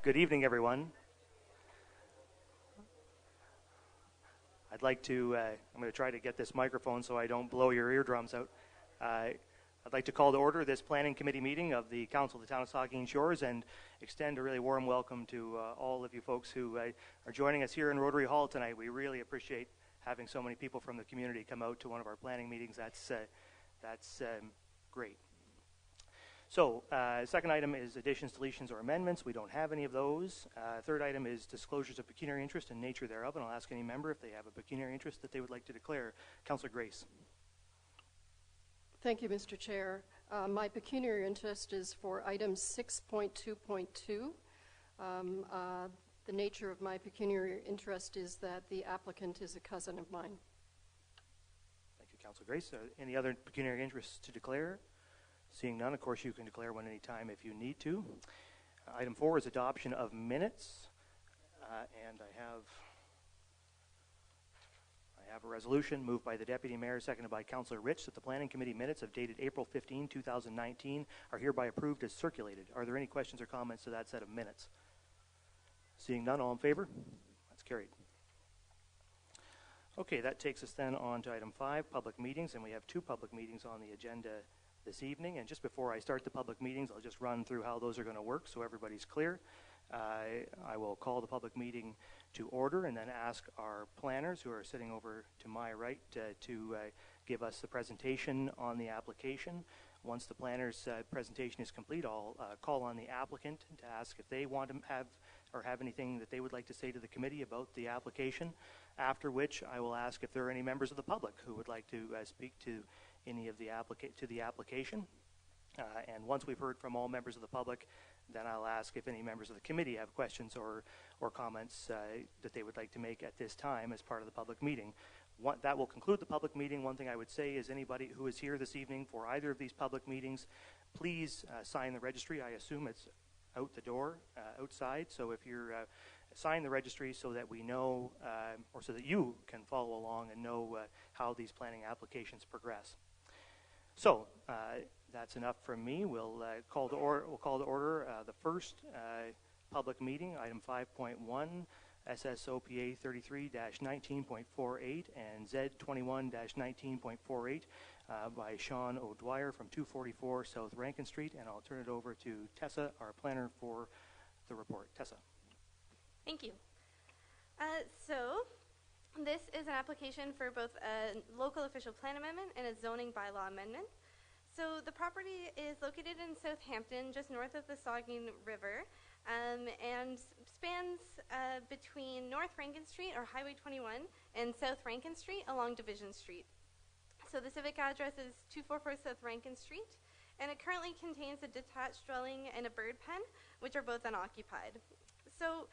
Good evening, everyone. I'd like to, I'm going to try to get this microphone so I don't blow your eardrums out. I'd like to call to order this Planning Committee meeting of the Council of the Town of Saugeen Shores and extend a really warm welcome to all of you folks who are joining us here in Rotary Hall tonight. We really appreciate having so many people from the community come out to one of our planning meetings. That's great. So, second item is additions, deletions, or amendments. We don't have any of those. Third item is disclosures of pecuniary interest and nature thereof, and I'll ask any member if they have a pecuniary interest that they would like to declare. Councillor Grace. Thank you, Mr. Chair. My pecuniary interest is for item 6.2.2. The nature of my pecuniary interest is that the applicant is a cousin of mine. Thank you, Councillor Grace. Any other pecuniary interests to declare? Seeing none, of course, you can declare one any time if you need to. Item 4 is adoption of minutes, and I have a resolution moved by the Deputy Mayor, seconded by Councillor Rich, that the Planning Committee minutes of dated April 15, 2019 are hereby approved as circulated. Are there any questions or comments to that set of minutes? Seeing none, all in favor? That's carried. Okay, that takes us then on to item 5, public meetings, and we have 2 public meetings on the agenda this evening. And just before I start the public meetings, I'll just run through how those are going to work so everybody's clear. I will call the public meeting to order and then ask our planners, who are sitting over to my right, to give us the presentation on the application. Once the planner's presentation is complete, I'll call on the applicant to ask if they want to have anything that they would like to say to the committee about the application, after which I will ask if there are any members of the public who would like to speak to any of the application. And once we've heard from all members of the public, then I'll ask if any members of the committee have questions or comments that they would like to make at this time as part of the public meeting. That will conclude the public meeting. One thing I would say is anybody who is here this evening for either of these public meetings, please sign the registry. I assume it's out the door, outside. So if you're sign the registry so that we know, or so that you can follow along and know how these planning applications progress. So that's enough from me. We'll call to order the first public meeting, item 5.1, SSOPA 33-19.48 and Z 21-19.48 by Sean O'Dwyer from 244 South Rankin Street. And I'll turn it over to Tessa, our planner, for the report. Tessa. Thank you. So this is an application for both a local official plan amendment and a zoning bylaw amendment. So the property is located in Southampton, just north of the Saugeen River, and spans between North Rankin Street, or Highway 21, and South Rankin Street along Division Street. So the civic address is 244 South Rankin Street, and it currently contains a detached dwelling and a bird pen, which are both unoccupied. So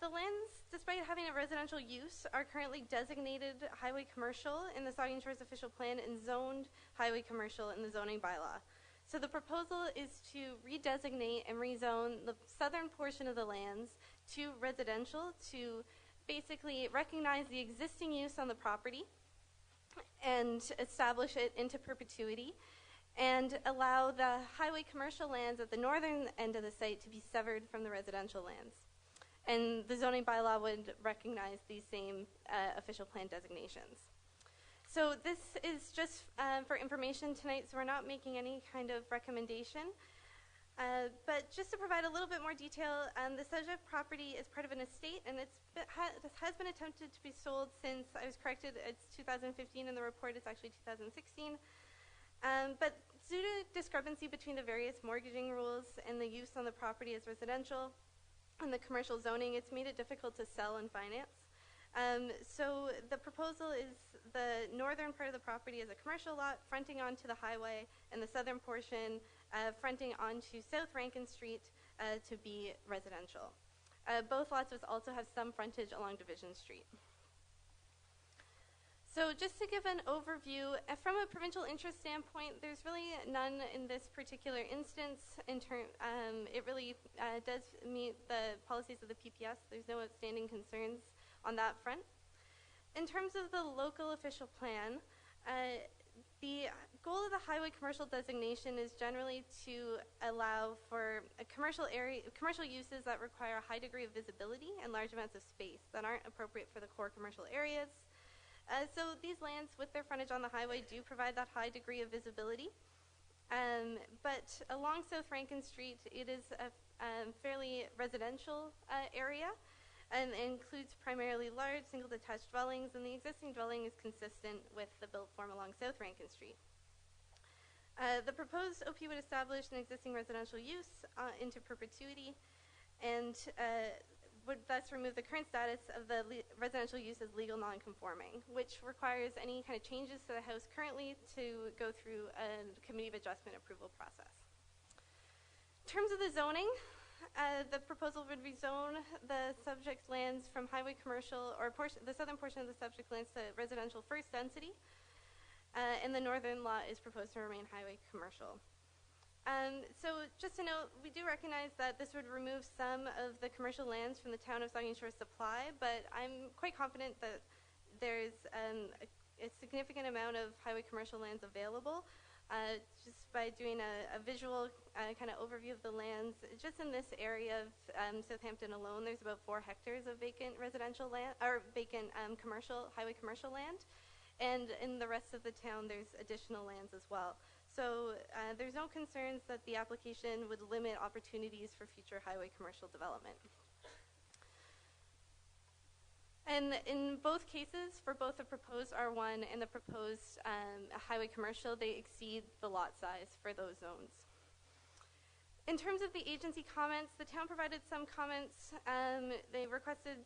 the lands, despite having a residential use, are currently designated highway commercial in the Saugeen Shores official plan and zoned highway commercial in the zoning bylaw. So the proposal is to redesignate and rezone the southern portion of the lands to residential to basically recognize the existing use on the property and establish it into perpetuity, and allow the highway commercial lands at the northern end of the site to be severed from the residential lands. And the zoning bylaw would recognize these same official plan designations. So this is just for information tonight, so we're not making any kind of recommendation. But just to provide a little bit more detail, the subject property is part of an estate, and this has been attempted to be sold since, I was corrected, it's 2015 in the report, it's actually 2016. But due to discrepancy between the various mortgaging rules and the use on the property as residential and the commercial zoning, it's made it difficult to sell and finance. So the proposal is the northern part of the property is a commercial lot fronting onto the highway, and the southern portion fronting onto South Rankin Street to be residential. Both lots also have some frontage along Division Street. So just to give an overview, from a provincial interest standpoint, there's really none in this particular instance. It really does meet the policies of the PPS. There's no outstanding concerns on that front. In terms of the local official plan, the goal of the highway commercial designation is generally to allow for a commercial uses that require a high degree of visibility and large amounts of space that aren't appropriate for the core commercial areas. So these lands with their frontage on the highway do provide that high degree of visibility. But along South Rankin Street, it is a fairly residential area and includes primarily large single detached dwellings, and the existing dwelling is consistent with the built form along South Rankin Street. The proposed OP would establish an existing residential use into perpetuity and would thus remove the current status of the residential use as legal non-conforming, which requires any kind of changes to the house currently to go through a committee of adjustment approval process. In terms of the zoning, the proposal would rezone the subject lands from highway commercial, or the southern portion of the subject lands, to residential first density, and the northern lot is proposed to remain highway commercial. So just to note, we do recognize that this would remove some of the commercial lands from the town of Saugeen Shore supply, but I'm quite confident that there's a significant amount of highway commercial lands available. Just by doing a visual kind of overview of the lands, just in this area of Southampton alone, there's about 4 hectares of vacant residential land, or vacant highway commercial land. And in the rest of the town, there's additional lands as well. So there's no concerns that the application would limit opportunities for future highway commercial development. And in both cases, for both the proposed R1 and the proposed highway commercial, they exceed the lot size for those zones. In terms of the agency comments, the town provided some comments. They requested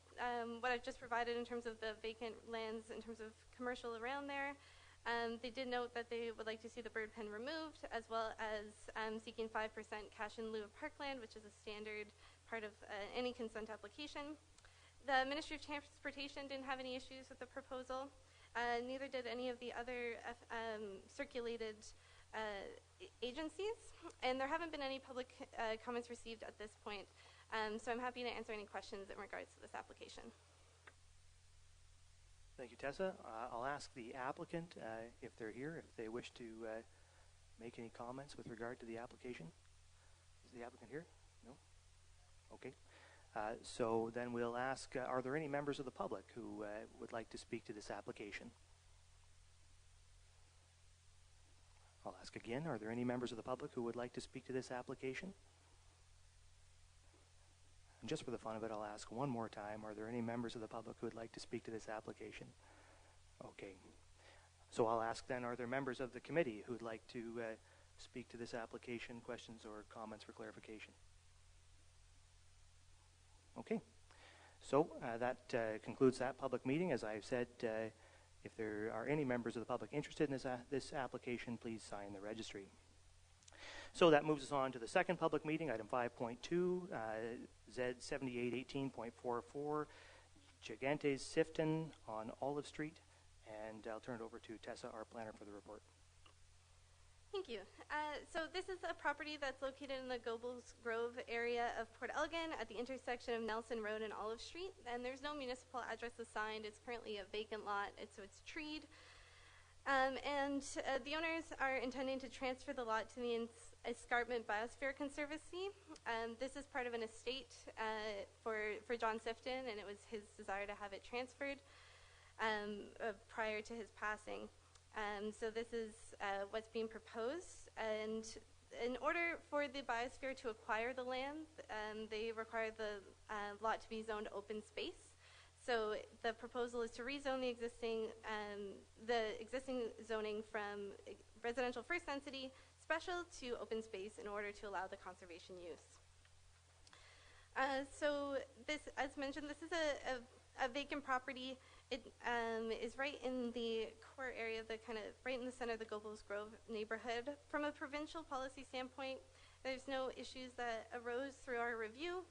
what I've just provided in terms of the vacant lands, in terms of commercial around there. They did note that they would like to see the bird pen removed, as well as seeking 5% cash in lieu of parkland, which is a standard part of any consent application. The Ministry of Transportation didn't have any issues with the proposal. Neither did any of the other circulated agencies, and there haven't been any public comments received at this point. So I'm happy to answer any questions in regards to this application. Thank you, Tessa. I'll ask the applicant if they're here, if they wish to make any comments with regard to the application. Is the applicant here? No? Okay. So then we'll ask, are there any members of the public who would like to speak to this application? I'll ask again, are there any members of the public who would like to speak to this application? And just for the fun of it, I'll ask one more time, are there any members of the public who would like to speak to this application? Okay. So I'll ask then, are there members of the committee who would like to speak to this application, questions or comments for clarification? Okay. So that concludes that public meeting. As I've said, if there are any members of the public interested in this application, please sign the registry. So that moves us on to the second public meeting, item 5.2, Z7818.44, Gigantes Sifton on Olive Street. And I'll turn it over to Tessa, our planner, for the report. Thank you. So this is a property that's located in the Gobles Grove area of Port Elgin at the intersection of Nelson Road and Olive Street. And there's no municipal address assigned. It's currently a vacant lot, so it's treed. The owners are intending to transfer the lot to the Escarpment Biosphere Conservancy. This is part of an estate for John Sifton, and it was his desire to have it transferred prior to his passing. So this is what's being proposed, and in order for the biosphere to acquire the land, they require the lot to be zoned open space. So the proposal is to rezone the existing zoning from residential first density special to open space in order to allow the conservation use. So this, as mentioned, this is a vacant property. It is right in the core area, right in the center of the Gobles Grove neighborhood. From a provincial policy standpoint, there's no issues that arose through our review.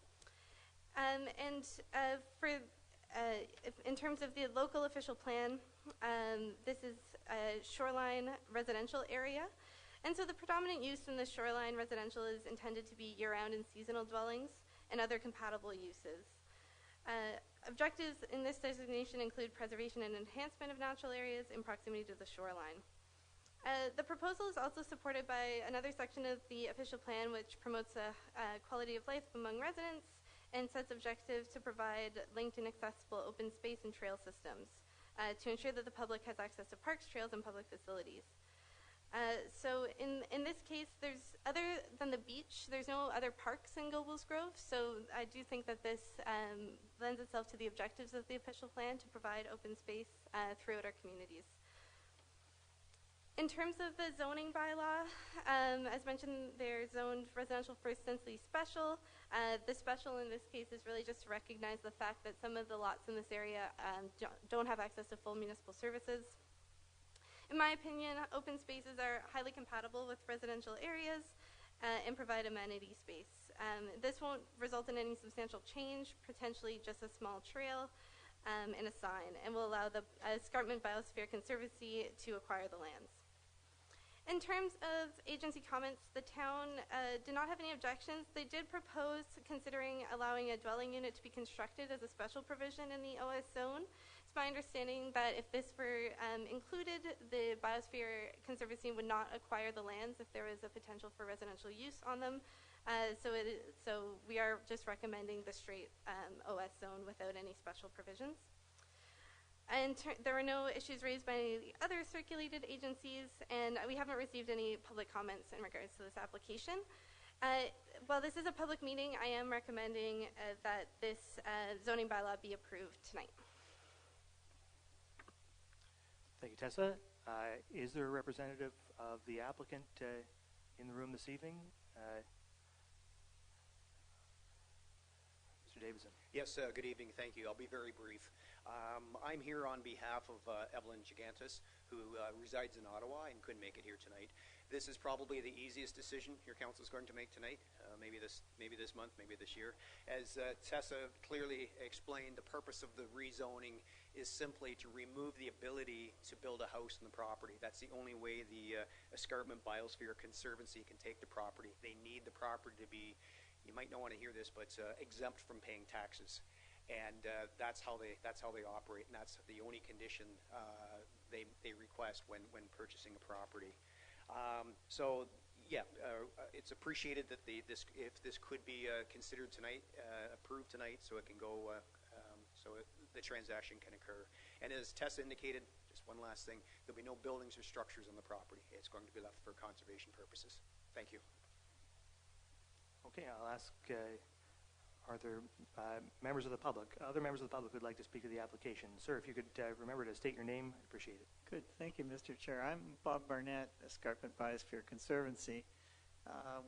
In terms of the local official plan, this is a shoreline residential area. And so the predominant use in the shoreline residential is intended to be year-round and seasonal dwellings and other compatible uses. Objectives in this designation include preservation and enhancement of natural areas in proximity to the shoreline. The proposal is also supported by another section of the official plan which promotes a quality of life among residents and sets objectives to provide linked and accessible open space and trail systems to ensure that the public has access to parks, trails, and public facilities. So in this case, there's, other than the beach, there's no other parks in Gobles Grove, so I do think that this lends itself to the objectives of the official plan to provide open space throughout our communities. In terms of the zoning bylaw, as mentioned, they're zoned residential first, densely special. The special in this case is really just to recognize the fact that some of the lots in this area don't have access to full municipal services. In my opinion, open spaces are highly compatible with residential areas and provide amenity space. This won't result in any substantial change, potentially just a small trail and a sign, and will allow the Escarpment Biosphere Conservancy to acquire the lands. In terms of agency comments, the town did not have any objections. They did propose considering allowing a dwelling unit to be constructed as a special provision in the OS zone. It's my understanding that if this were included, the Biosphere Conservancy would not acquire the lands if there was a potential for residential use on them. So we are just recommending the straight OS zone without any special provisions. And there were no issues raised by the other circulated agencies, and we haven't received any public comments in regards to this application. While this is a public meeting, I am recommending that this zoning bylaw be approved tonight. Thank you, Tessa. Is there a representative of the applicant in the room this evening? Mr. Davidson. Yes, good evening. Thank you. I'll be very brief. I'm here on behalf of Evelyn Gigantis, who resides in Ottawa and couldn't make it here tonight. This is probably the easiest decision your council is going to make tonight, maybe this month, maybe this year. As Tessa clearly explained, the purpose of the rezoning is simply to remove the ability to build a house on the property. That's the only way the Escarpment Biosphere Conservancy can take the property. They need the property to be, you might not want to hear this, but exempt from paying taxes. And that's how they operate, and that's the only condition they request when purchasing a property. So yeah, it's appreciated that if this could be considered tonight, approved tonight, so it can go, the transaction can occur. And as Tessa indicated, just one last thing, there'll be no buildings or structures on the property. It's going to be left for conservation purposes. Thank you. Okay, I'll ask. Are there members of the public, other members of the public who would like to speak to the application? Sir, if you could remember to state your name, I'd appreciate it. Good. Thank you, Mr. Chair. I'm Bob Barnett, Escarpment Biosphere Conservancy.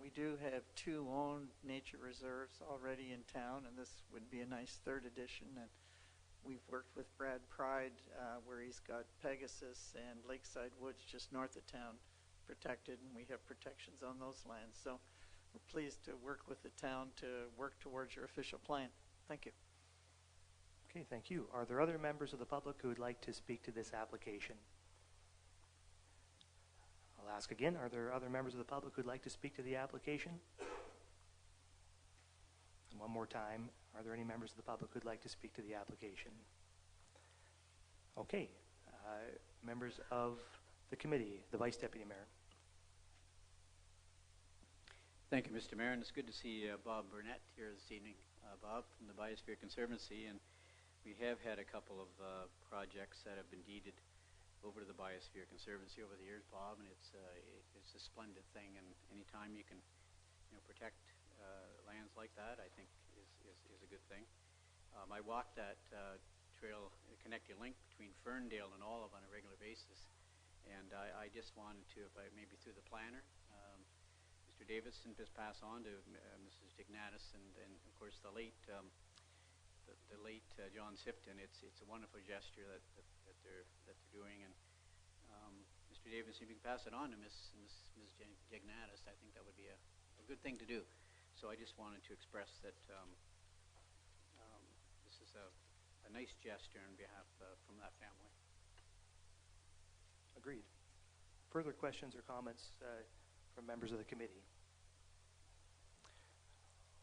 We do have 2 owned nature reserves already in town, and this would be a nice 3rd edition. And we've worked with Brad Pride, where he's got Pegasus and Lakeside Woods just north of town protected, and we have protections on those lands. So we're pleased to work with the town to work towards your official plan. Thank you. Okay, thank you. Are there other members of the public who would like to speak to this application? I'll ask again, are there other members of the public who would like to speak to the application? And one more time, are there any members of the public who would like to speak to the application? Okay, members of the committee, the Vice Deputy Mayor. Thank you, Mr. Mayor, and it's good to see Bob Burnett here this evening. Bob from the Biosphere Conservancy, and we have had a couple of projects that have been deeded over to the Biosphere Conservancy over the years, Bob, and it's a splendid thing. And any time you can, protect lands like that, I think is a good thing. I walk that trail, connecting link between Ferndale and Olive on a regular basis, and I just wanted to, if I maybe through the planner. Mr. Davidson, just pass on to Mrs. Dignatus and of course the late John Sifton. It's a wonderful gesture that they're doing, and Mr. Davidson, if you can pass it on to Ms. Dignatus, I think that would be a good thing to do. So I just wanted to express that this is a nice gesture on behalf from that family. Agreed. Further questions or comments from members of the committee?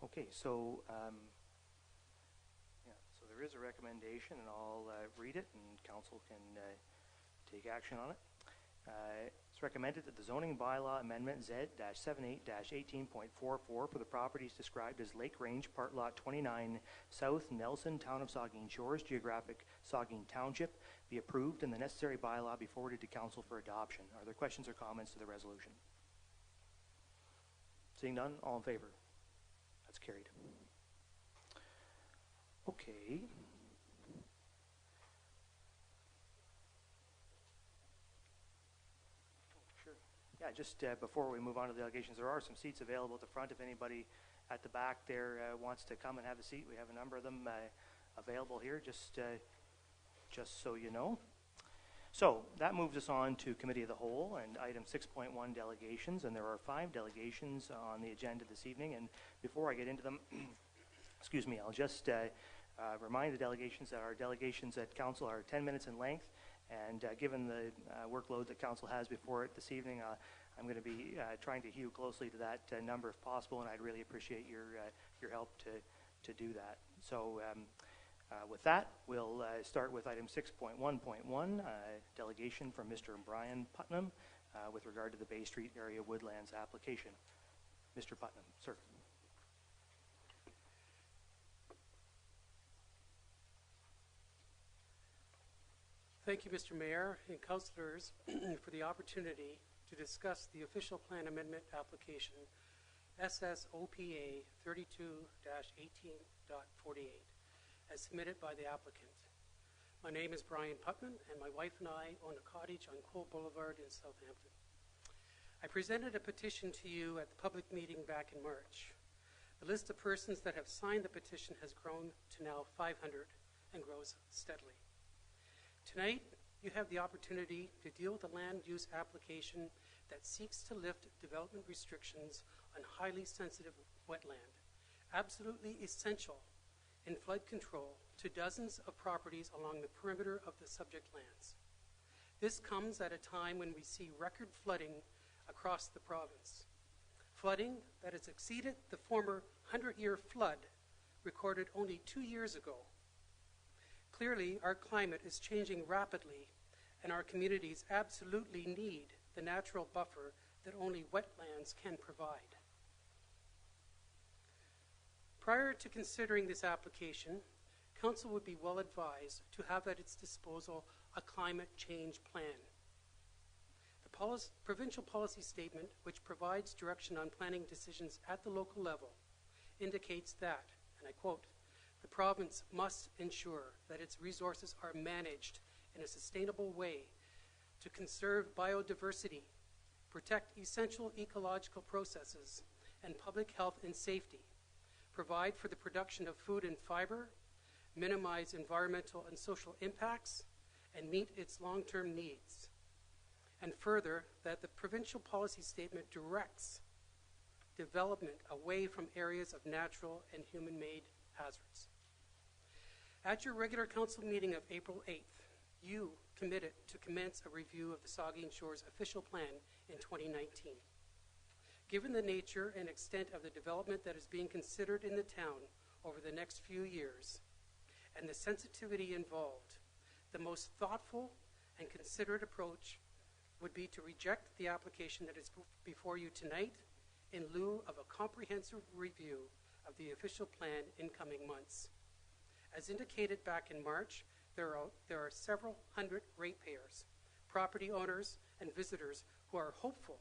Okay, so so there is a recommendation, and I'll read it, and council can take action on it. It's recommended that the zoning bylaw amendment Z-78-18.44 for the properties described as Lake Range, Part Lot 29, South Nelson, Town of Saugeen Shores, Geographic Saugeen Township, be approved and the necessary bylaw be forwarded to Council for adoption. Are there questions or comments to the resolution? Seeing none, all in favor? That's carried. Okay. Yeah, just before we move on to the delegations, there are some seats available at the front. If anybody at the back there wants to come and have a seat, we have a number of them available here, just so you know. So that moves us on to Committee of the Whole and item 6.1 delegations, and there are 5 delegations on the agenda this evening. And before I get into them, excuse me, I'll just remind the delegations that our delegations at Council are 10 minutes in length. And given the workload that Council has before it this evening, I'm going to be trying to hew closely to that number if possible, and I'd really appreciate your help to do that. So with that, we'll start with item 6.1.1, delegation from Mr. Brian Putnam with regard to the Bay Street Area Woodlands application. Mr. Putnam, sir. Thank you, Mr. Mayor and councillors, for the opportunity to discuss the official plan amendment application SSOPA 32-18.48 as submitted by the applicant. My name is Brian Putnam, and my wife and I own a cottage on Cole Boulevard in Southampton. I presented a petition to you at the public meeting back in March. The list of persons that have signed the petition has grown to now 500 and grows steadily. Tonight, you have the opportunity to deal with a land use application that seeks to lift development restrictions on highly sensitive wetland, absolutely essential in flood control to dozens of properties along the perimeter of the subject lands. This comes at a time when we see record flooding across the province. Flooding that has exceeded the former 100-year flood recorded only 2 years ago. Clearly, our climate is changing rapidly, and our communities absolutely need the natural buffer that only wetlands can provide. Prior to considering this application, Council would be well advised to have at its disposal a climate change plan. The provincial policy statement, which provides direction on planning decisions at the local level, indicates that, and I quote, the province must ensure that its resources are managed in a sustainable way to conserve biodiversity, protect essential ecological processes and public health and safety, provide for the production of food and fiber, minimize environmental and social impacts, and meet its long-term needs. And further, that the provincial policy statement directs development away from areas of natural and human-made hazards. At your regular council meeting of April 8th, you committed to commence a review of the Saugeen Shores official plan in 2019. Given the nature and extent of the development that is being considered in the town over the next few years, and the sensitivity involved, the most thoughtful and considerate approach would be to reject the application that is before you tonight in lieu of a comprehensive review of the official plan in coming months. As indicated back in March, there are several hundred ratepayers, property owners, and visitors who are hopeful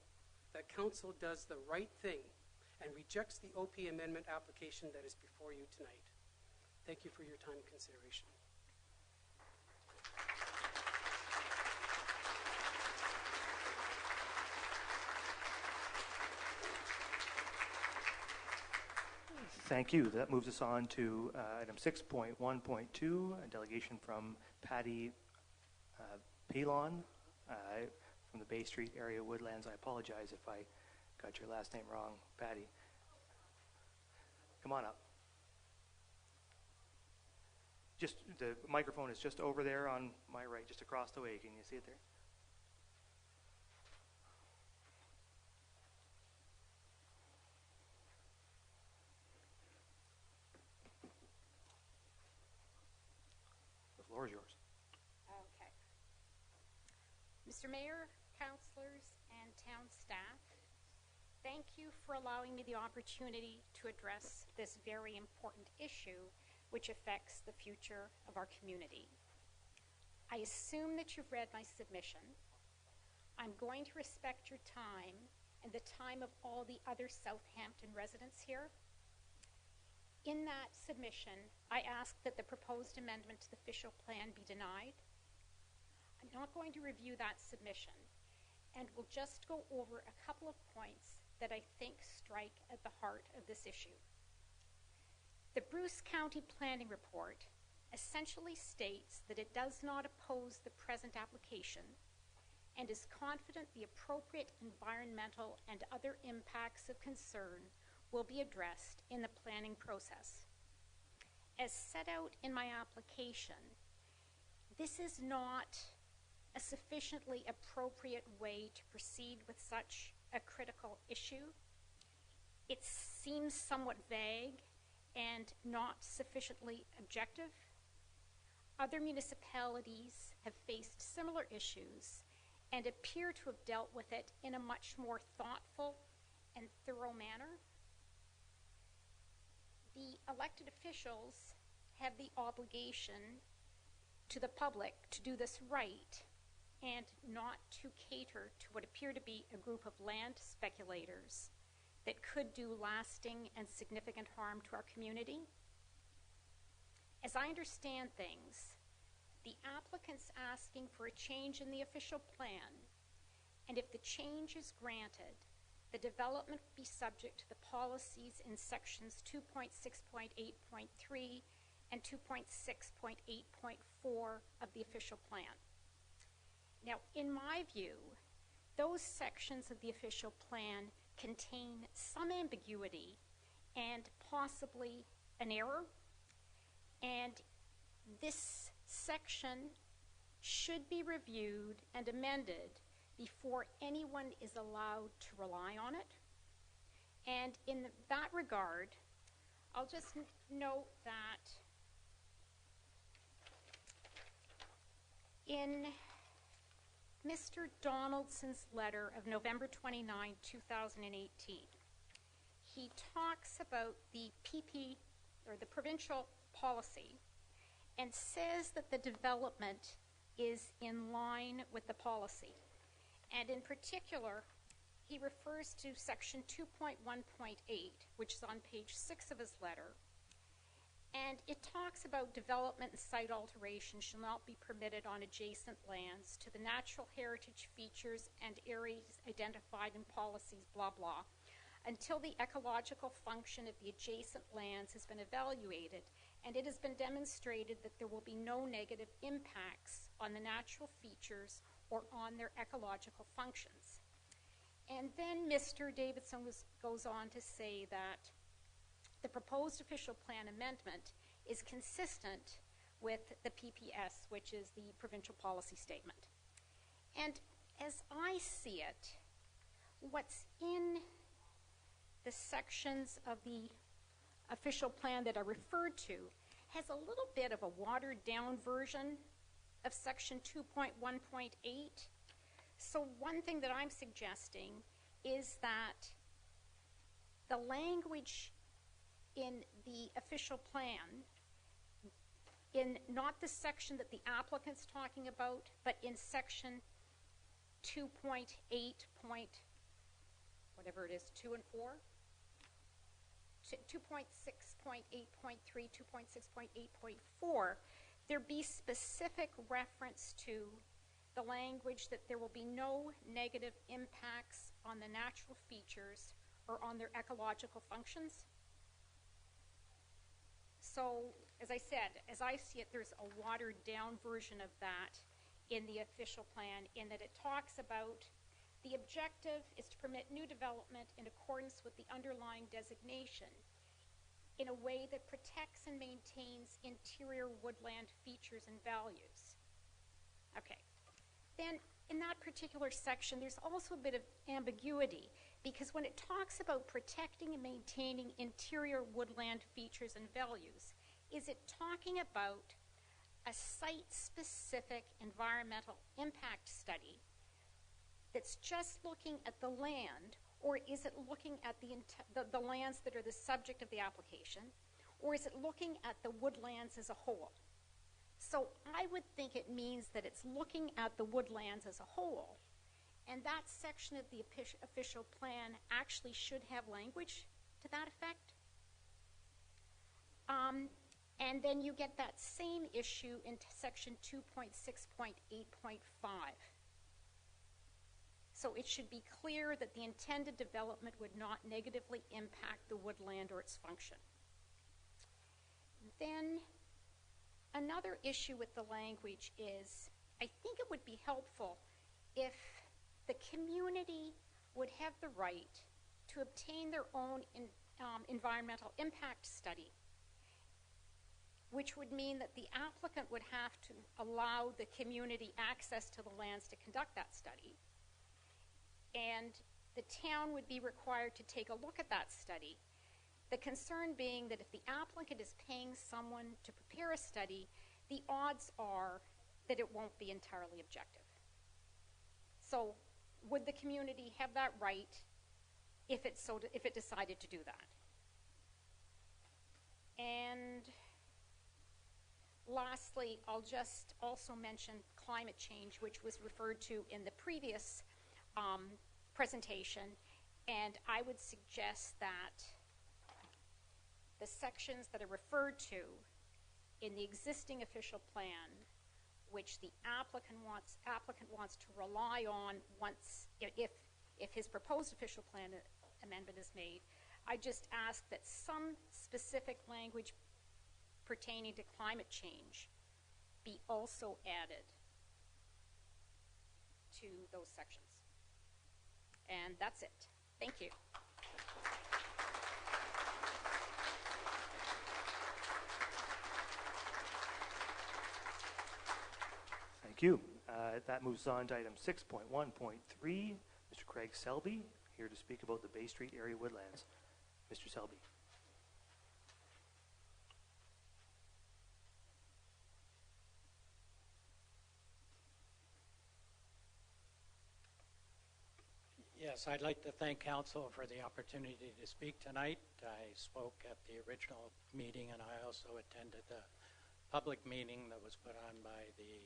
that Council does the right thing and rejects the OP amendment application that is before you tonight. Thank you for your time and consideration. Thank you. That moves us on to item 6.1.2, a delegation from Patty Pelon from the Bay Street Area Woodlands. I apologize if I got your last name wrong, Patty. Come on up. Just the microphone is just over there on my right, just across the way. Can you see it there? The floor is yours. Okay. Mr. Mayor, councillors, town staff. Thank you for allowing me the opportunity to address this very important issue which affects the future of our community. I assume that you've read my submission. I'm going to respect your time and the time of all the other Southampton residents here. In that submission, I ask that the proposed amendment to the official plan be denied. I'm not going to review that submission, and will just go over a couple of points that I think strike at the heart of this issue. The Bruce County Planning Report essentially states that it does not oppose the present application and is confident the appropriate environmental and other impacts of concern will be addressed in the planning process. As set out in my application, this is not a sufficiently appropriate way to proceed with such a critical issue. It seems somewhat vague and not sufficiently objective. Other municipalities have faced similar issues and appear to have dealt with it in a much more thoughtful and thorough manner. The elected officials have the obligation to the public to do this right and not to cater to what appear to be a group of land speculators that could do lasting and significant harm to our community. As I understand things, the applicant's asking for a change in the official plan, and if the change is granted, the development will be subject to the policies in sections 2.6.8.3 and 2.6.8.4 of the official plan. Now, in my view, those sections of the official plan contain some ambiguity and possibly an error, and this section should be reviewed and amended before anyone is allowed to rely on it. And in that regard, I'll just note that in Mr. Donaldson's letter of November 29, 2018, he talks about the PP, or the provincial policy, and says that the development is in line with the policy. And in particular, he refers to section 2.1.8, which is on page 6 of his letter, and it talks about development and site alteration shall not be permitted on adjacent lands to the natural heritage features and areas identified in policies, blah, blah, until the ecological function of the adjacent lands has been evaluated and it has been demonstrated that there will be no negative impacts on the natural features or on their ecological functions. And then Mr. Davidson goes on to say that the proposed official plan amendment is consistent with the PPS, which is the provincial policy statement. And as I see it, what's in the sections of the official plan that I referred to has a little bit of a watered down version of section 2.1.8. So one thing that I'm suggesting is that the language in the official plan, in not the section that the applicant's talking about, but in section 2.8 whatever it is, 2 and 4, 2.6.8.3, 2.6.8.4, there be specific reference to the language that there will be no negative impacts on the natural features or on their ecological functions. So, as I said, as I see it, there's a watered down version of that in the official plan, in that it talks about the objective is to permit new development in accordance with the underlying designation in a way that protects and maintains interior woodland features and values. Okay. Then in that particular section, there's also a bit of ambiguity, because when it talks about protecting and maintaining interior woodland features and values, is it talking about a site-specific environmental impact study that's just looking at the land, or is it looking at the lands that are the subject of the application, or is it looking at the woodlands as a whole? So I would think it means that it's looking at the woodlands as a whole, and that section of the official plan actually should have language to that effect. And then you get that same issue in section 2.6.8.5. So it should be clear that the intended development would not negatively impact the woodland or its function. Then another issue with the language is, I think it would be helpful if the community would have the right to obtain their own environmental impact study, which would mean that the applicant would have to allow the community access to the lands to conduct that study. And the town would be required to take a look at that study. The concern being that if the applicant is paying someone to prepare a study, the odds are that it won't be entirely objective. So would the community have that right if it decided to do that? And lastly, I'll just also mention climate change, which was referred to in the previous presentation, and I would suggest that the sections that are referred to in the existing official plan, which the applicant wants to rely on once, if his proposed official plan amendment is made, I just ask that some specific language pertaining to climate change be also added to those sections. And that's it. Thank you. Thank you. That moves on to item 6.1.3. Mr. Craig Selby, here to speak about the Bay Street area woodlands. Mr. Selby. Yes, I'd like to thank Council for the opportunity to speak tonight. I spoke at the original meeting, and I also attended the public meeting that was put on by the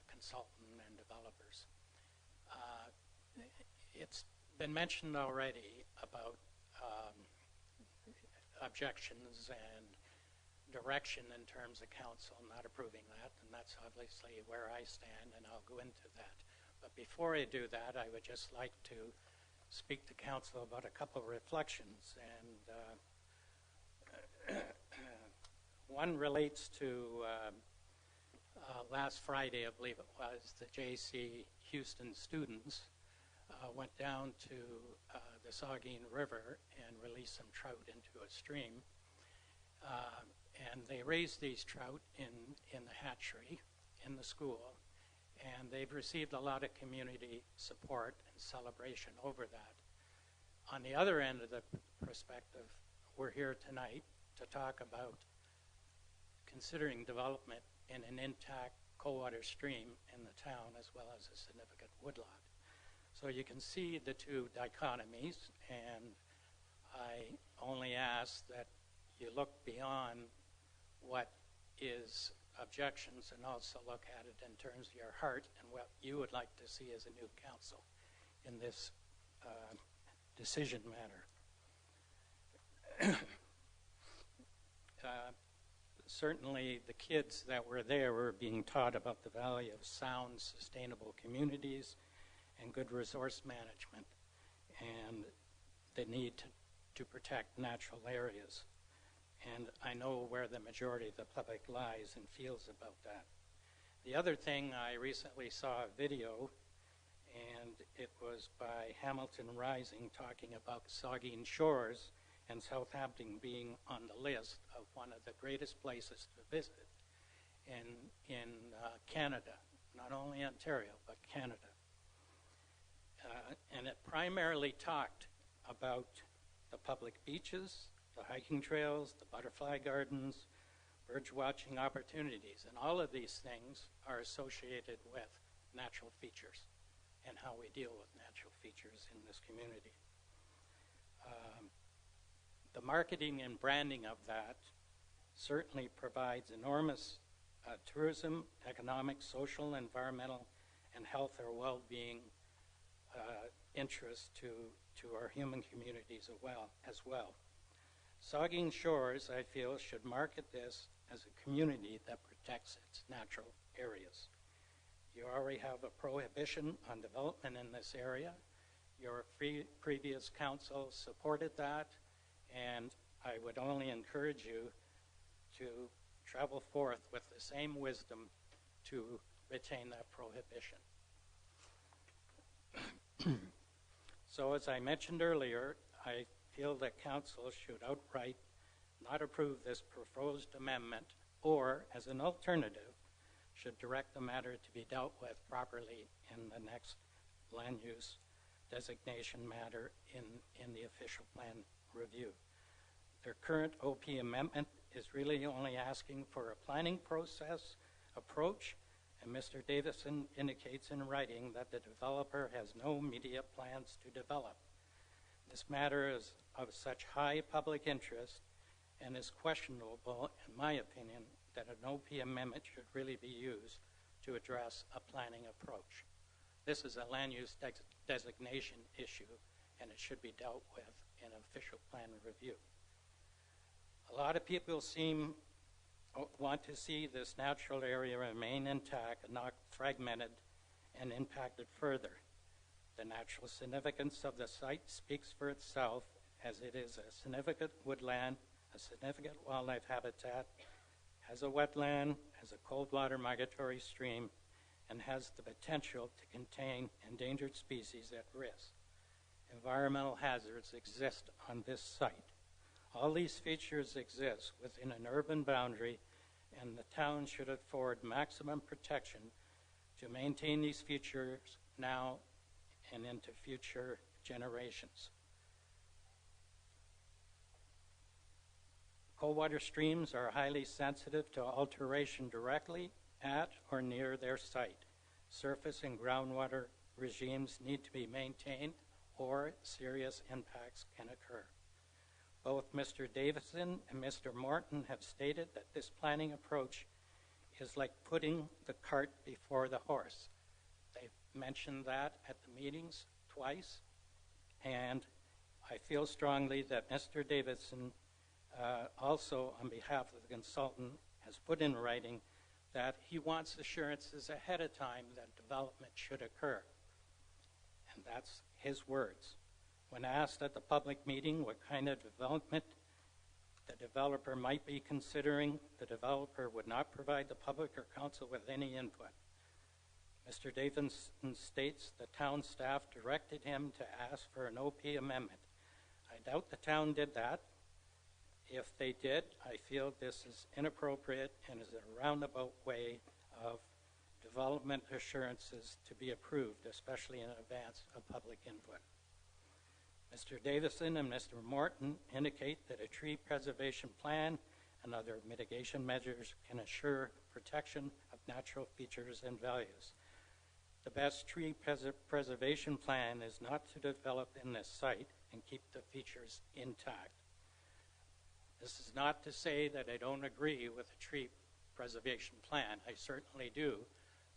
consultant and developers. It's been mentioned already about objections and direction in terms of Council not approving that, and that's obviously where I stand, and I'll go into that. But before I do that, I would just like to speak to Council about a couple of reflections. And one relates to last Friday, I believe it was, the J.C. Houston students went down to the Saugeen River and released some trout into a stream. And they raised these trout in the hatchery in the school. And they've received a lot of community support and celebration over that. On the other end of the perspective, we're here tonight to talk about considering development in an intact cold-water stream in the town as well as a significant woodlot. So you can see the two dichotomies, and I only ask that you look beyond what is objections and also look at it in terms of your heart and what you would like to see as a new council in this decision matter. Certainly the kids that were there were being taught about the value of sound, sustainable communities and good resource management and the need to protect natural areas. And I know where the majority of the public lies and feels about that. The other thing, I recently saw a video, and it was by Hamilton Rising talking about Saugeen Shores and Southampton being on the list of one of the greatest places to visit in Canada, not only Ontario, but Canada. And it primarily talked about the public beaches, the hiking trails, the butterfly gardens, bird watching opportunities, and all of these things are associated with natural features. and how we deal with natural features in this community. The marketing and branding of that certainly provides enormous tourism, economic, social, environmental, and health or well-being interest to our human communities as well. Saugeen Shores, I feel, should market this as a community that protects its natural areas. You already have a prohibition on development in this area. Your previous council supported that, and I would only encourage you to travel forth with the same wisdom to retain that prohibition. So as I mentioned earlier, I feel that council should outright not approve this proposed amendment, or as an alternative, should direct the matter to be dealt with properly in the next land use designation matter in the official plan review. Their current OP amendment is really only asking for a planning process approach, and Mr. Davison indicates in writing that the developer has no immediate plans to develop. This matter is of such high public interest and is questionable, in my opinion, that an OP amendment should really be used to address a planning approach. This is a land use designation issue, and it should be dealt with in official plan review. A lot of people want to see this natural area remain intact and not fragmented and impacted further. The natural significance of the site speaks for itself, as it is a significant woodland, a significant wildlife habitat, has a wetland, has a cold water migratory stream, and has the potential to contain endangered species at risk. Environmental hazards exist on this site. All these features exist within an urban boundary, and the town should afford maximum protection to maintain these features now and into future generations. Cold water streams are highly sensitive to alteration directly at or near their site. Surface and groundwater regimes need to be maintained, or serious impacts can occur. Both Mr. Davison and Mr. Morton have stated that this planning approach is like putting the cart before the horse. They've mentioned that at the meetings twice, and I feel strongly that Mr. Davison also, on behalf of the consultant, has put in writing that he wants assurances ahead of time that development should occur. And that's his words. When asked at the public meeting what kind of development the developer might be considering, the developer would not provide the public or council with any input. Mr. Davison states the town staff directed him to ask for an OP amendment. I doubt the town did that. If they did, I feel this is inappropriate and is a roundabout way of development assurances to be approved, especially in advance of public input. Mr. Davison and Mr. Morton indicate that a tree preservation plan and other mitigation measures can assure protection of natural features and values. The best tree preservation plan is not to develop in this site and keep the features intact. This is not to say that I don't agree with a tree preservation plan. I certainly do,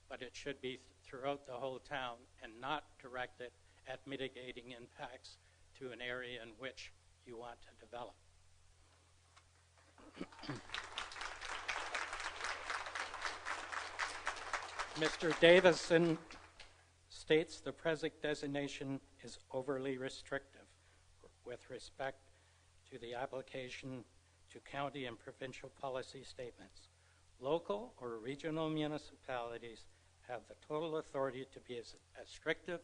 but it should be throughout the whole town and not directed at mitigating impacts to an area in which you want to develop. Mr. Davison states the present designation is overly restrictive with respect to the application to county and provincial policy statements. Local or regional municipalities have the total authority to be as restrictive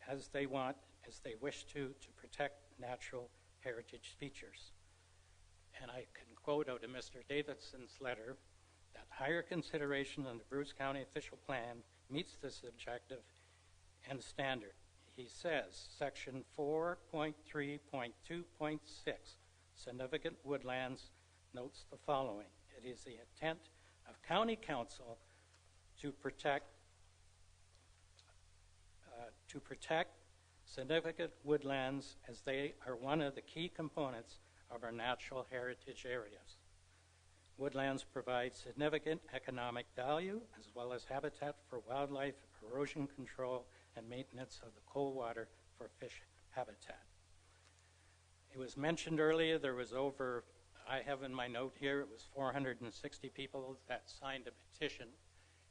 as they wish to protect natural heritage features. And I can quote out of Mr. Davidson's letter that higher consideration in the Bruce County official plan meets this objective and standard. He says, section 4.3.2.6, significant woodlands, notes the following. It is the intent of county council to protect to protect significant woodlands as they are one of the key components of our natural heritage areas. Woodlands provide significant economic value as well as habitat for wildlife, erosion control, and maintenance of the cold water for fish habitat. It was mentioned earlier there was over, I have in my note here, it was 460 people that signed a petition.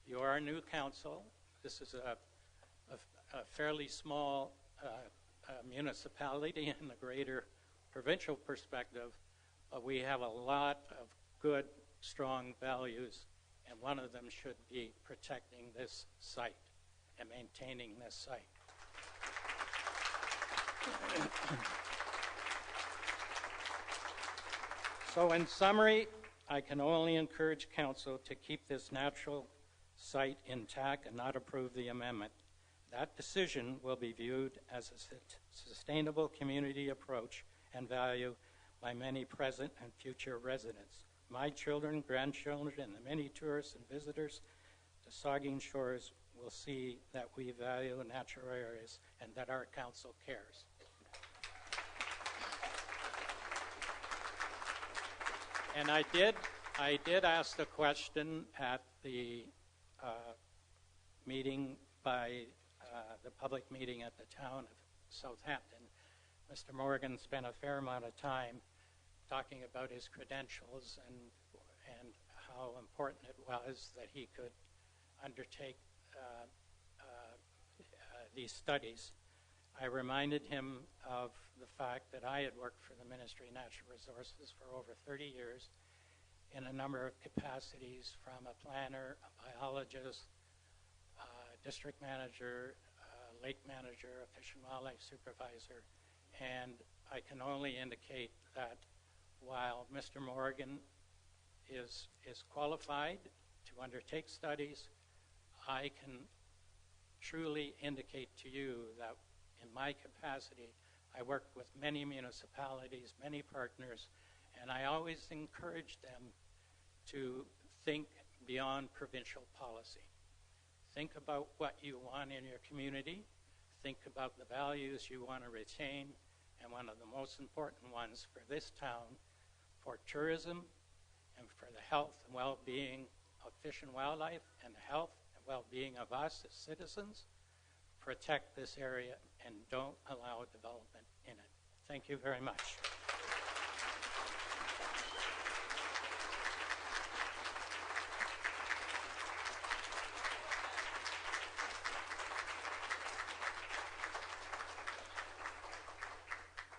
You are a new council. This is a fairly small municipality in the greater provincial perspective, but we have a lot of good, strong values, and one of them should be protecting this site and maintaining this site. So in summary, I can only encourage council to keep this natural site intact and not approve the amendment. That decision will be viewed as a sustainable community approach and value by many present and future residents. My children, grandchildren, and the many tourists and visitors to Saugeen Shores will see that we value natural areas and that our council cares. And I did ask the question at the meeting by the public meeting at the town of Southampton. Mr. Morgan spent a fair amount of time talking about his credentials and how important it was that he could undertake these studies. I reminded him of the fact that I had worked for the Ministry of Natural Resources for over 30 years in a number of capacities, from a planner, a biologist, district manager, lake manager, a fish and wildlife supervisor, and I can only indicate that while Mr. Morgan is qualified to undertake studies, I can truly indicate to you that in my capacity, I worked with many municipalities, many partners, and I always encourage them to think beyond provincial policy. Think about what you want in your community. Think about the values you want to retain, and one of the most important ones for this town, for tourism and for the health and well-being of fish and wildlife and the health and well-being of us as citizens, protect this area and don't allow development in it. Thank you very much.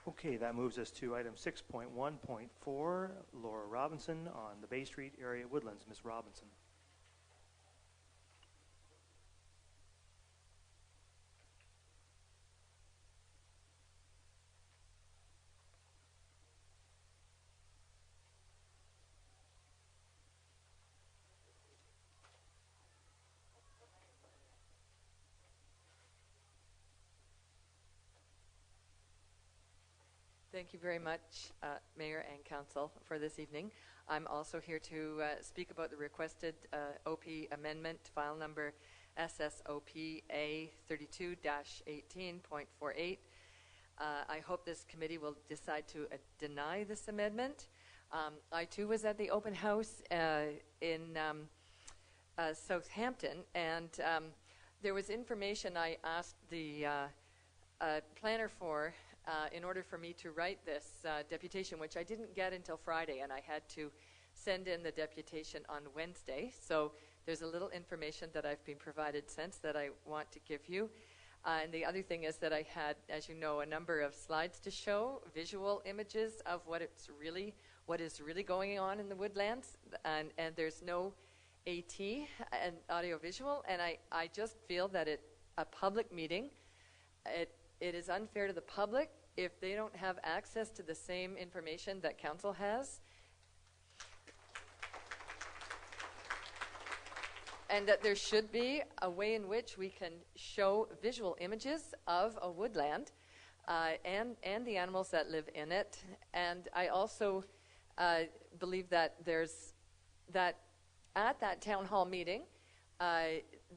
Okay, that moves us to item 6.1.4, Laura Robinson on the Bay Street area woodlands. Ms. Robinson. Thank you very much, Mayor and Council, for this evening. I'm also here to speak about the requested OP amendment, file number SSOP A32-18.48. I hope this committee will decide to deny this amendment. I too was at the open house in Southampton, and there was information I asked the planner for in order for me to write this deputation, which I didn't get until Friday, and I had to send in the deputation on Wednesday. So there's a little information that I've been provided since that I want to give you. And the other thing is that I had, as you know, a number of slides to show, visual images of what is really going on in the woodlands, and there's no AT and audiovisual, and I just feel that a public meeting, it is unfair to the public if they don't have access to the same information that council has. And that there should be a way in which we can show visual images of a woodland and the animals that live in it. And I also believe that at that town hall meeting,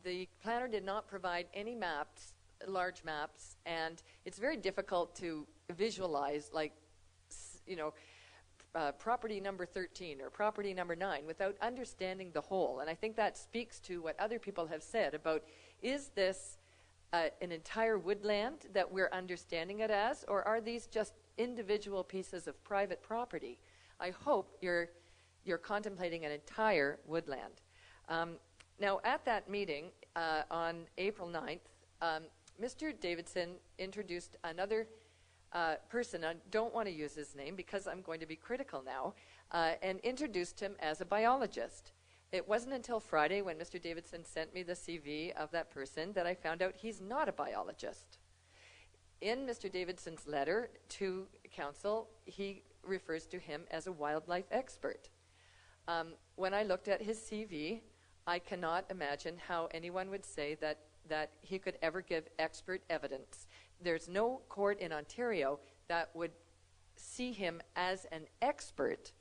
the planner did not provide any maps large maps, and it's very difficult to visualize, like, property number 13 or property number 9 without understanding the whole. And I think that speaks to what other people have said about, is this an entire woodland that we're understanding it as, or are these just individual pieces of private property? I hope you're contemplating an entire woodland. Now, at that meeting on April 9th, Mr. Davidson introduced another person. I don't want to use his name because I'm going to be critical now, and introduced him as a biologist. It wasn't until Friday, when Mr. Davidson sent me the CV of that person, that I found out he's not a biologist. In Mr. Davidson's letter to council, he refers to him as a wildlife expert. When I looked at his CV, I cannot imagine how anyone would say that he could ever give expert evidence. There's no court in Ontario that would see him as an expert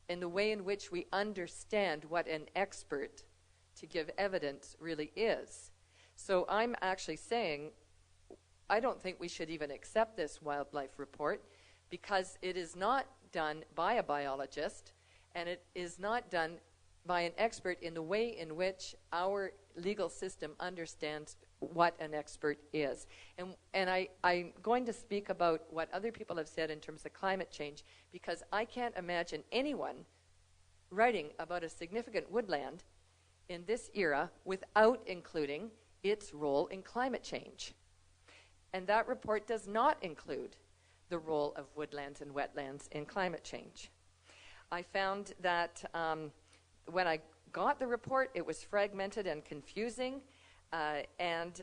in the way in which we understand what an expert to give evidence really is. So I'm actually saying I don't think we should even accept this wildlife report, because it is not done by a biologist, and it is not done by an expert in the way in which our legal system understands what an expert is. And I'm going to speak about what other people have said in terms of climate change, because I can't imagine anyone writing about a significant woodland in this era without including its role in climate change. And that report does not include the role of woodlands and wetlands in climate change. I found that when I got the report, it was fragmented and confusing, and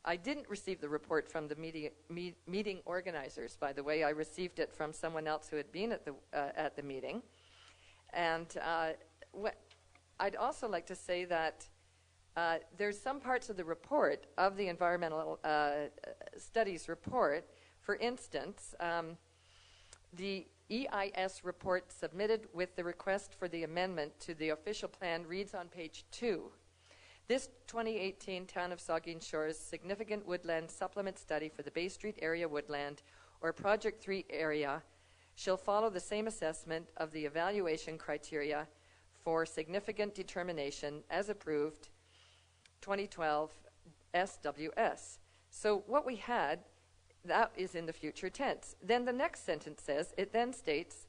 I didn't receive the report from the meeting organizers, by the way. I received it from someone else who had been at the meeting. And I'd also like to say that there's some parts of the report, of the environmental studies report. For instance, the EIS report submitted with the request for the amendment to the official plan reads on page 2. This 2018 Town of Saugeen Shores Significant Woodland Supplement Study for the Bay Street Area Woodland, or Project 3 area, shall follow the same assessment of the evaluation criteria for significant determination as approved 2012 SWS. So what we had, that is in the future tense. Then the next sentence says, it then states,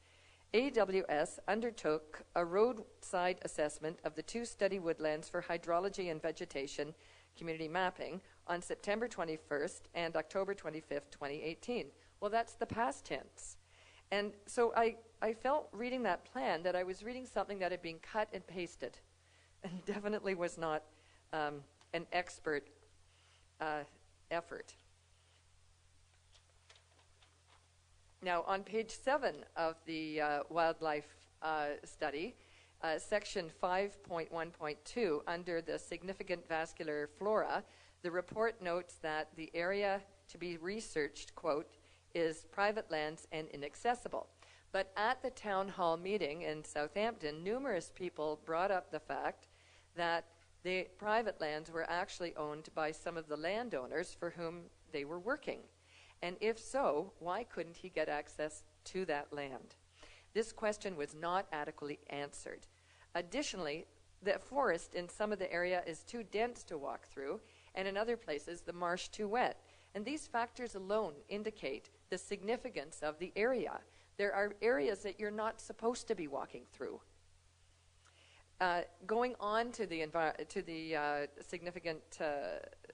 AWS undertook a roadside assessment of the 2 study woodlands for hydrology and vegetation community mapping on September 21st and October 25th, 2018. Well, that's the past tense. And so I felt reading that plan that I was reading something that had been cut and pasted, and definitely was not an expert effort. Now, on page 7 of the wildlife study, section 5.1.2, under the significant vascular flora, the report notes that the area to be researched, quote, is private lands and inaccessible. But at the town hall meeting in Southampton, numerous people brought up the fact that the private lands were actually owned by some of the landowners for whom they were working. And if so, why couldn't he get access to that land? This question was not adequately answered. Additionally, the forest in some of the area is too dense to walk through, and in other places the marsh too wet. And these factors alone indicate the significance of the area. There are areas that you're not supposed to be walking through. Going on to the significant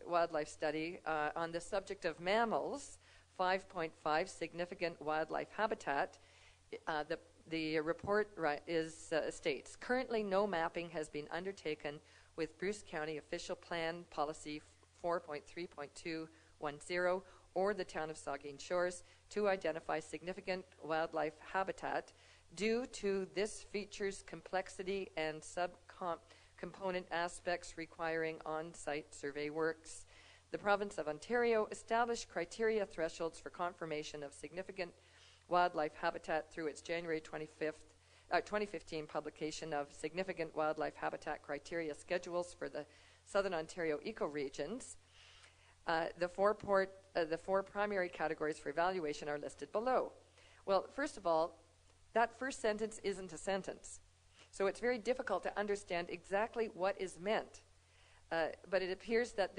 wildlife study on the subject of mammals, 5.5, significant wildlife habitat, the report states, currently no mapping has been undertaken with Bruce County Official Plan Policy 4.3.210 or the Town of Saugeen Shores to identify significant wildlife habitat due to this feature's complexity and subcomponent aspects requiring on-site survey works. The Province of Ontario established criteria thresholds for confirmation of significant wildlife habitat through its January 2015 publication of Significant Wildlife Habitat Criteria Schedules for the Southern Ontario ecoregions. The four primary categories for evaluation are listed below. Well, first of all, that first sentence isn't a sentence. So it's very difficult to understand exactly what is meant. But it appears that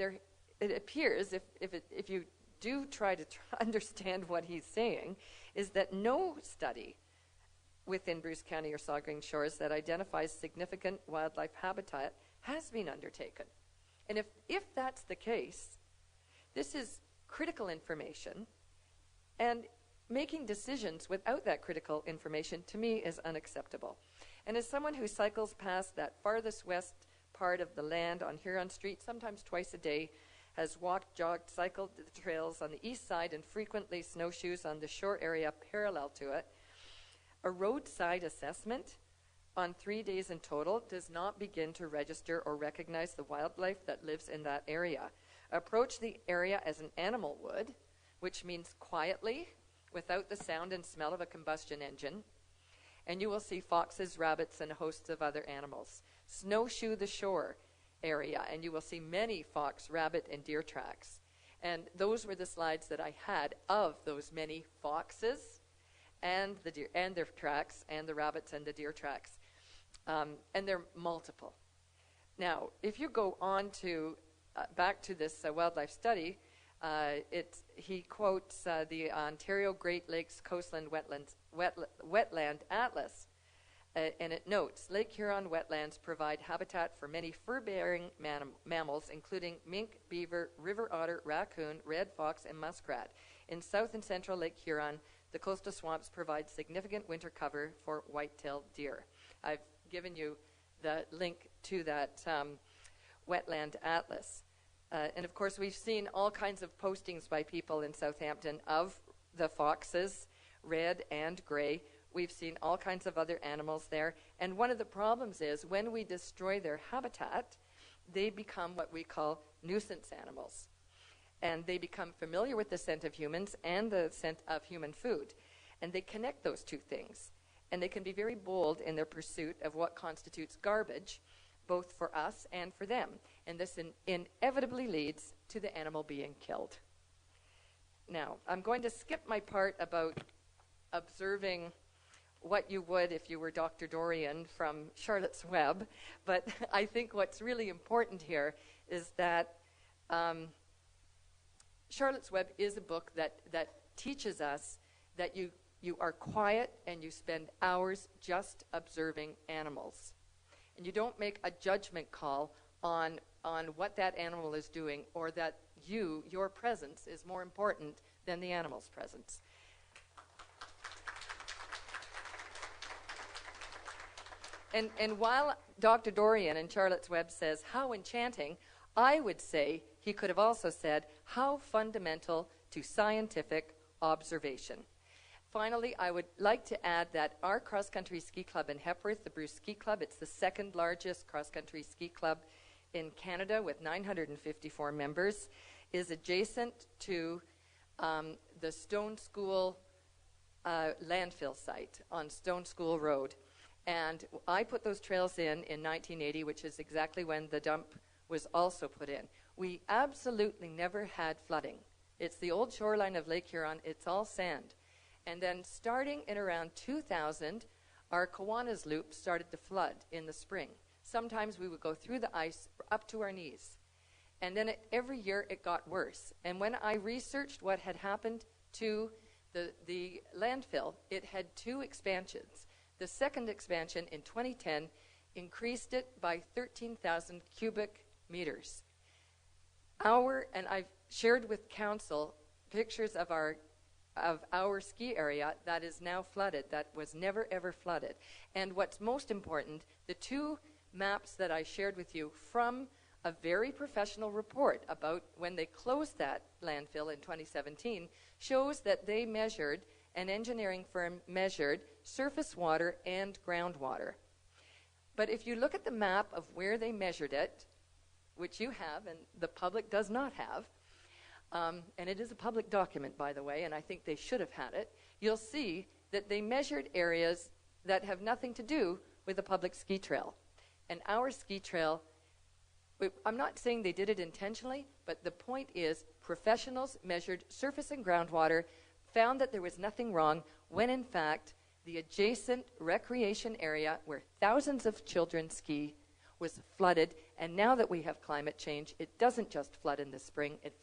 if you do try to understand what he's saying, is that no study within Bruce County or Saugeen Shores that identifies significant wildlife habitat has been undertaken. And if that's the case, this is critical information, and making decisions without that critical information, to me, is unacceptable. And as someone who cycles past that farthest west part of the land on Huron Street, sometimes twice a day, has walked, jogged, cycled the trails on the east side and frequently snowshoes on the shore area parallel to it, a roadside assessment on 3 days in total does not begin to register or recognize the wildlife that lives in that area. Approach the area as an animal would, which means quietly, without the sound and smell of a combustion engine, and you will see foxes, rabbits, and hosts of other animals. Snowshoe the shore area, and you will see many fox, rabbit, and deer tracks. And those were the slides that I had of those many foxes and the deer and their tracks, and the rabbits and the deer tracks. And they're multiple. Now, if you go on to back to this wildlife study, he quotes the Ontario Great Lakes Coastland Wetland Atlas, and it notes, Lake Huron wetlands provide habitat for many fur-bearing mammals, including mink, beaver, river otter, raccoon, red fox, and muskrat. In south and central Lake Huron, the coastal swamps provide significant winter cover for white-tailed deer. I've given you the link to that wetland atlas. And of course, we've seen all kinds of postings by people in Southampton of the foxes, red and gray. We've seen all kinds of other animals there. And one of the problems is when we destroy their habitat, they become what we call nuisance animals. And they become familiar with the scent of humans and the scent of human food. And they connect those two things. And they can be very bold in their pursuit of what constitutes garbage, both for us and for them. And this inevitably leads to the animal being killed. Now, I'm going to skip my part about observing what you would if you were Dr. Dorian from Charlotte's Web, but I think what's really important here is that Charlotte's Web is a book that teaches us that you are quiet and you spend hours just observing animals. And you don't make a judgment call on what that animal is doing, or that your presence is more important than the animal's presence. And while Dr. Dorian in Charlotte's Web says, how enchanting, I would say he could have also said, how fundamental to scientific observation. Finally, I would like to add that our cross-country ski club in Hepworth, the Bruce Ski Club, it's the second largest cross-country ski club in Canada with 954 members, is adjacent to the Stone School landfill site on Stone School Road. And I put those trails in 1980, which is exactly when the dump was also put in. We absolutely never had flooding. It's the old shoreline of Lake Huron. It's all sand. And then starting in around 2000, our Kiwanis Loop started to flood in the spring. Sometimes we would go through the ice up to our knees. And then every year it got worse. And when I researched what had happened to the landfill, it had two expansions. The second expansion in 2010 increased it by 13,000 cubic meters. And I've shared with council pictures of our ski area that is now flooded, that was never ever flooded. And what's most important, the two maps that I shared with you from a very professional report about when they closed that landfill in 2017 shows that they measured, an engineering firm measured surface water and groundwater. But if you look at the map of where they measured it, which you have and the public does not have, and it is a public document, by the way, and I think they should have had it, you'll see that they measured areas that have nothing to do with a public ski trail. And our ski trail I'm not saying they did it intentionally, but the point is professionals measured surface and groundwater, found that there was nothing wrong, when in fact the adjacent recreation area where thousands of children ski was flooded. And now that we have climate change, it doesn't just flood in the spring, it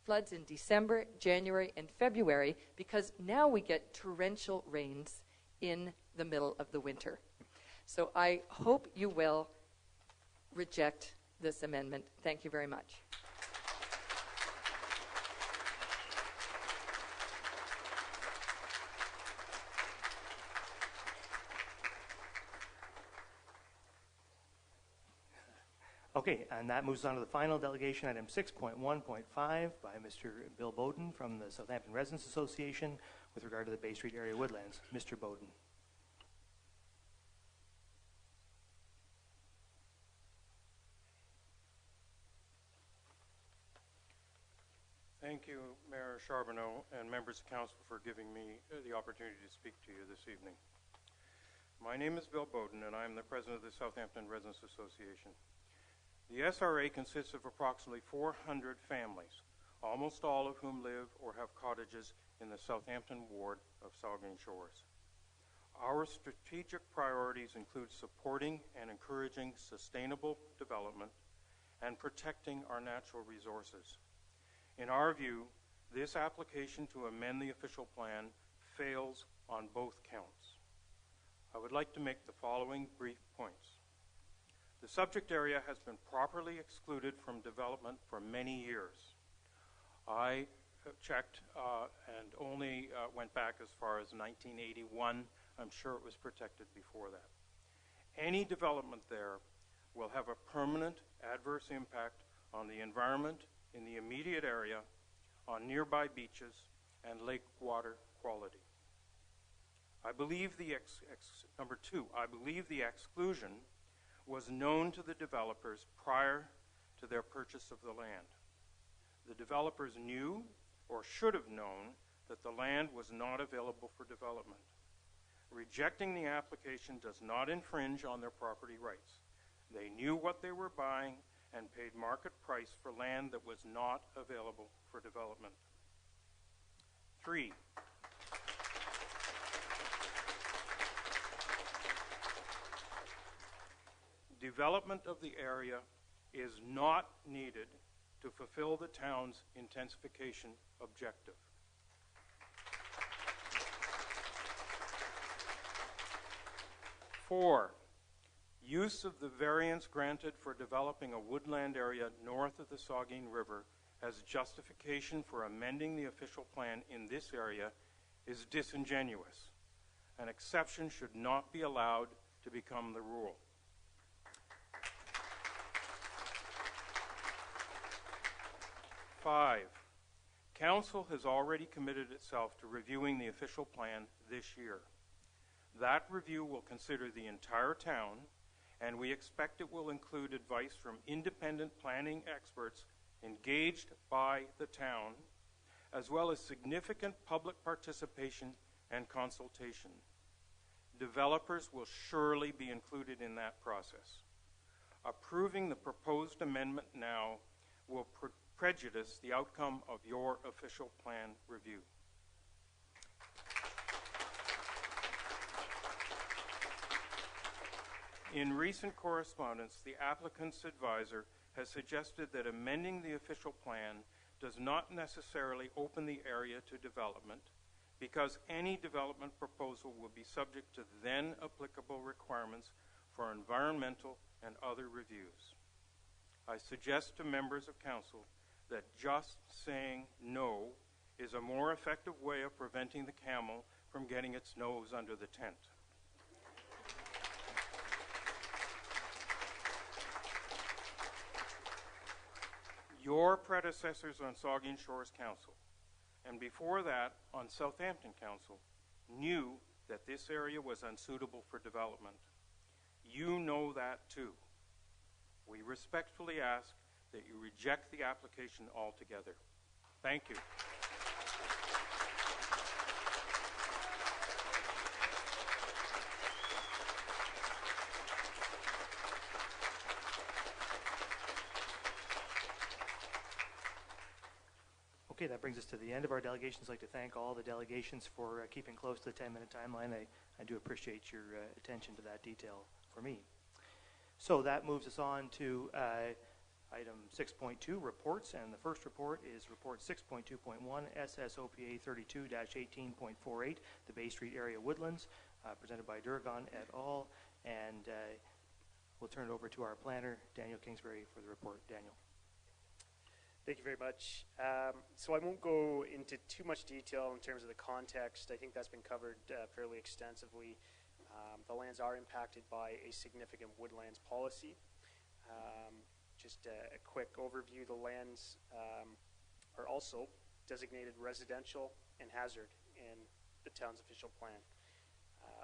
floods in December, January, and February, because now we get torrential rains in the middle of the winter. So I hope you will reject this amendment. Thank you very much. Okay, and that moves on to the final delegation, item 6.1.5 by Mr. Bill Bowden from the Southampton Residents Association with regard to the Bay Street area woodlands. Mr. Bowden. Thank you, Mayor Charbonneau and members of council, for giving me the opportunity to speak to you this evening. My name is Bill Bowden, and I am the president of the Southampton Residents Association. The SRA consists of approximately 400 families, almost all of whom live or have cottages in the Southampton ward of Saugeen Shores. Our strategic priorities include supporting and encouraging sustainable development and protecting our natural resources. In our view, this application to amend the official plan fails on both counts. I would like to make the following brief points. The subject area has been properly excluded from development for many years. I checked and only went back as far as 1981. I'm sure it was protected before that. Any development there will have a permanent adverse impact on the environment in the immediate area, on nearby beaches, and lake water quality. I believe number two, I believe the exclusion was known to the developers prior to their purchase of the land. The developers knew or should have known that the land was not available for development. Rejecting the application does not infringe on their property rights. They knew what they were buying and paid market price for land that was not available for development. 3, development of the area is not needed to fulfill the town's intensification objective. 4, use of the variance granted for developing a woodland area north of the Saugeen River as justification for amending the official plan in this area is disingenuous. An exception should not be allowed to become the rule. 5, Council has already committed itself to reviewing the official plan this year. That review will consider the entire town, and we expect it will include advice from independent planning experts engaged by the town, as well as significant public participation and consultation. Developers will surely be included in that process. Approving the proposed amendment now will prejudice the outcome of your official plan review. In recent correspondence, the applicant's advisor has suggested that amending the official plan does not necessarily open the area to development, because any development proposal will be subject to then applicable requirements for environmental and other reviews. I suggest to members of council that just saying no is a more effective way of preventing the camel from getting its nose under the tent. Your predecessors on Saugeen Shores Council, and before that on Southampton Council, knew that this area was unsuitable for development. You know that too. We respectfully ask that you reject the application altogether. Thank you. Okay, that brings us to the end of our delegations. I'd like to thank all the delegations for keeping close to the 10-minute timeline. I do appreciate your attention to that detail for me. So that moves us on to item 6.2, reports, and the first report is report 6.2.1, SSOPA 32-18.48, the Bay Street Area Woodlands, presented by Durgan et al. And we'll turn it over to our planner, Daniel Kingsbury, for the report. Daniel. Thank you very much. So I won't go into too much detail in terms of the context. I think that's been covered fairly extensively. The lands are impacted by a significant woodlands policy. Just a quick overview, the lands are also designated residential and hazard in the town's official plan.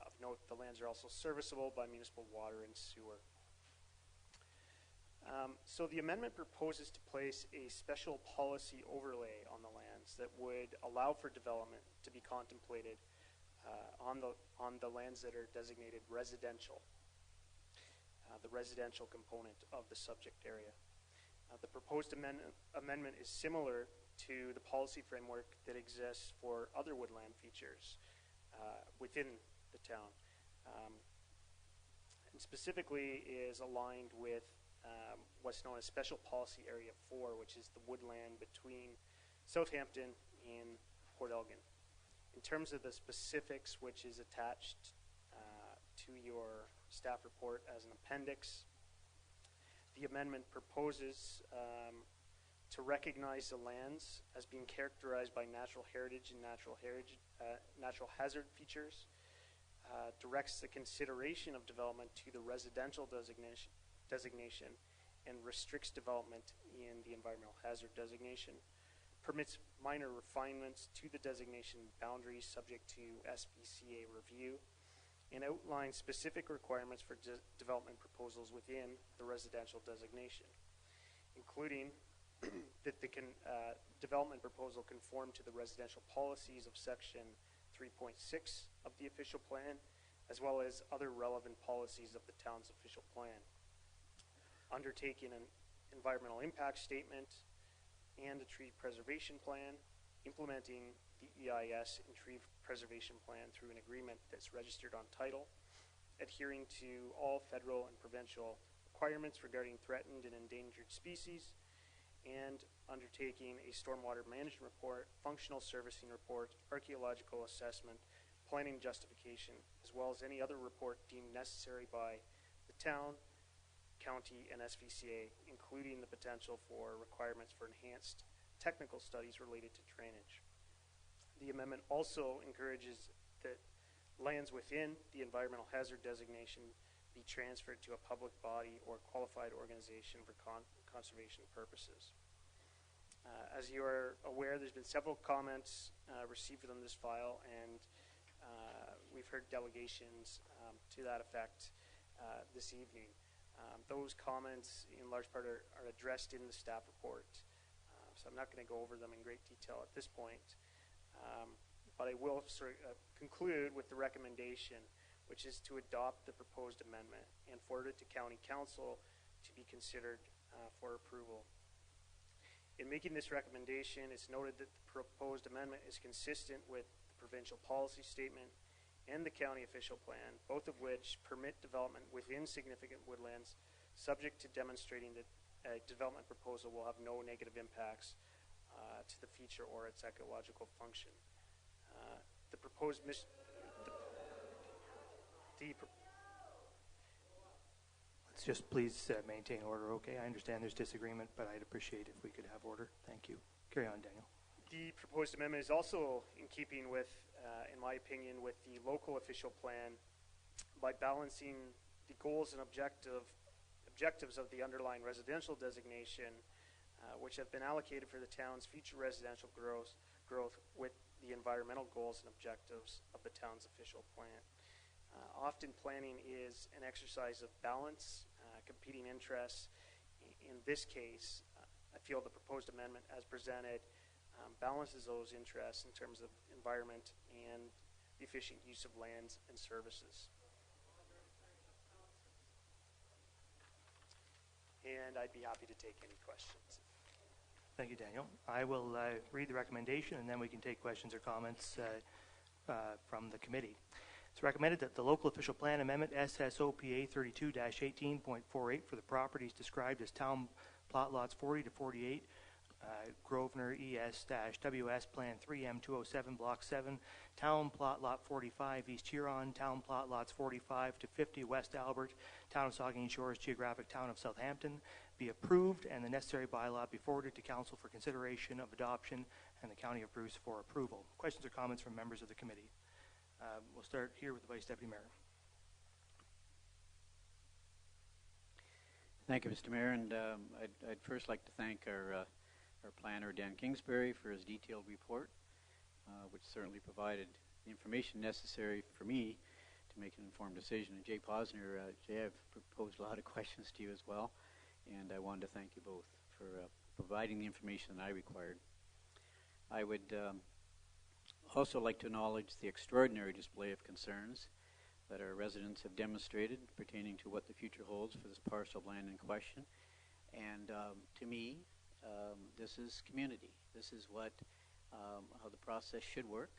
Of note, the lands are also serviceable by municipal water and sewer. So the amendment proposes to place a special policy overlay on the lands that would allow for development to be contemplated on the lands that are designated residential, the residential component of the subject area. The proposed amendment is similar to the policy framework that exists for other woodland features within the town, and specifically is aligned with what's known as Special Policy Area 4, which is the woodland between Southampton and Port Elgin. In terms of the specifics, which is attached to your staff report as an appendix, the amendment proposes to recognize the lands as being characterized by natural heritage and natural hazard features, directs the consideration of development to the residential designation and restricts development in the environmental hazard designation, permits minor refinements to the designation boundaries subject to SPCA review, and outlines specific requirements for development proposals within the residential designation, including that the development proposal conform to the residential policies of section 3.6 of the official plan, as well as other relevant policies of the town's official plan. Undertaking an environmental impact statement and a tree preservation plan, implementing the EIS and tree preservation plan through an agreement that's registered on title, adhering to all federal and provincial requirements regarding threatened and endangered species, and undertaking a stormwater management report, functional servicing report, archaeological assessment, planning justification, as well as any other report deemed necessary by the town, county, and SVCA, including the potential for requirements for enhanced technical studies related to drainage. The amendment also encourages that lands within the environmental hazard designation be transferred to a public body or qualified organization for conservation purposes. As you are aware, there's been several comments received on this file, and we've heard delegations to that effect this evening. Those comments, in large part, are addressed in the staff report, so I'm not going to go over them in great detail at this point. But I will conclude with the recommendation, which is to adopt the proposed amendment and forward it to County Council to be considered for approval. In making this recommendation, it's noted that the proposed amendment is consistent with the provincial policy statement and the county official plan, both of which permit development within significant woodlands, subject to demonstrating that a development proposal will have no negative impacts to the feature or its ecological function. The proposed let's just please maintain order, okay? I understand there's disagreement, but I'd appreciate if we could have order. Thank you. Carry on, Daniel. The proposed amendment is also in keeping with, in my opinion, with the local official plan by balancing the goals and objectives of the underlying residential designation, which have been allocated for the town's future residential growth with the environmental goals and objectives of the town's official plan. Often planning is an exercise of balance, competing interests. In this case, I feel the proposed amendment as presented balances those interests in terms of environment and the efficient use of lands and services. And I'd be happy to take any questions. Thank you, Daniel. I will read the recommendation, and then we can take questions or comments from the committee. It's recommended that the local official plan amendment SSOPA 32-18.48 for the properties described as town plot lots 40 to 48, Grosvenor ES-WS Plan 3M207 Block 7, Town Plot Lot 45 East Huron, Town Plot Lots 45 to 50 West Albert, Town of Saugeen Shores, Geographic Town of Southampton, be approved and the necessary bylaw be forwarded to Council for consideration of adoption and the County of Bruce for approval. Questions or comments from members of the committee? We'll start here with the Vice Deputy Mayor. Thank you, Mr. Mayor, and I'd first like to thank our planner, Dan Kingsbury, for his detailed report, which certainly provided the information necessary for me to make an informed decision. And Jay Posner, Jay, I've proposed a lot of questions to you as well, and I wanted to thank you both for providing the information that I required. I would also like to acknowledge the extraordinary display of concerns that our residents have demonstrated pertaining to what the future holds for this parcel of land in question. And to me, this is community. This is what how the process should work.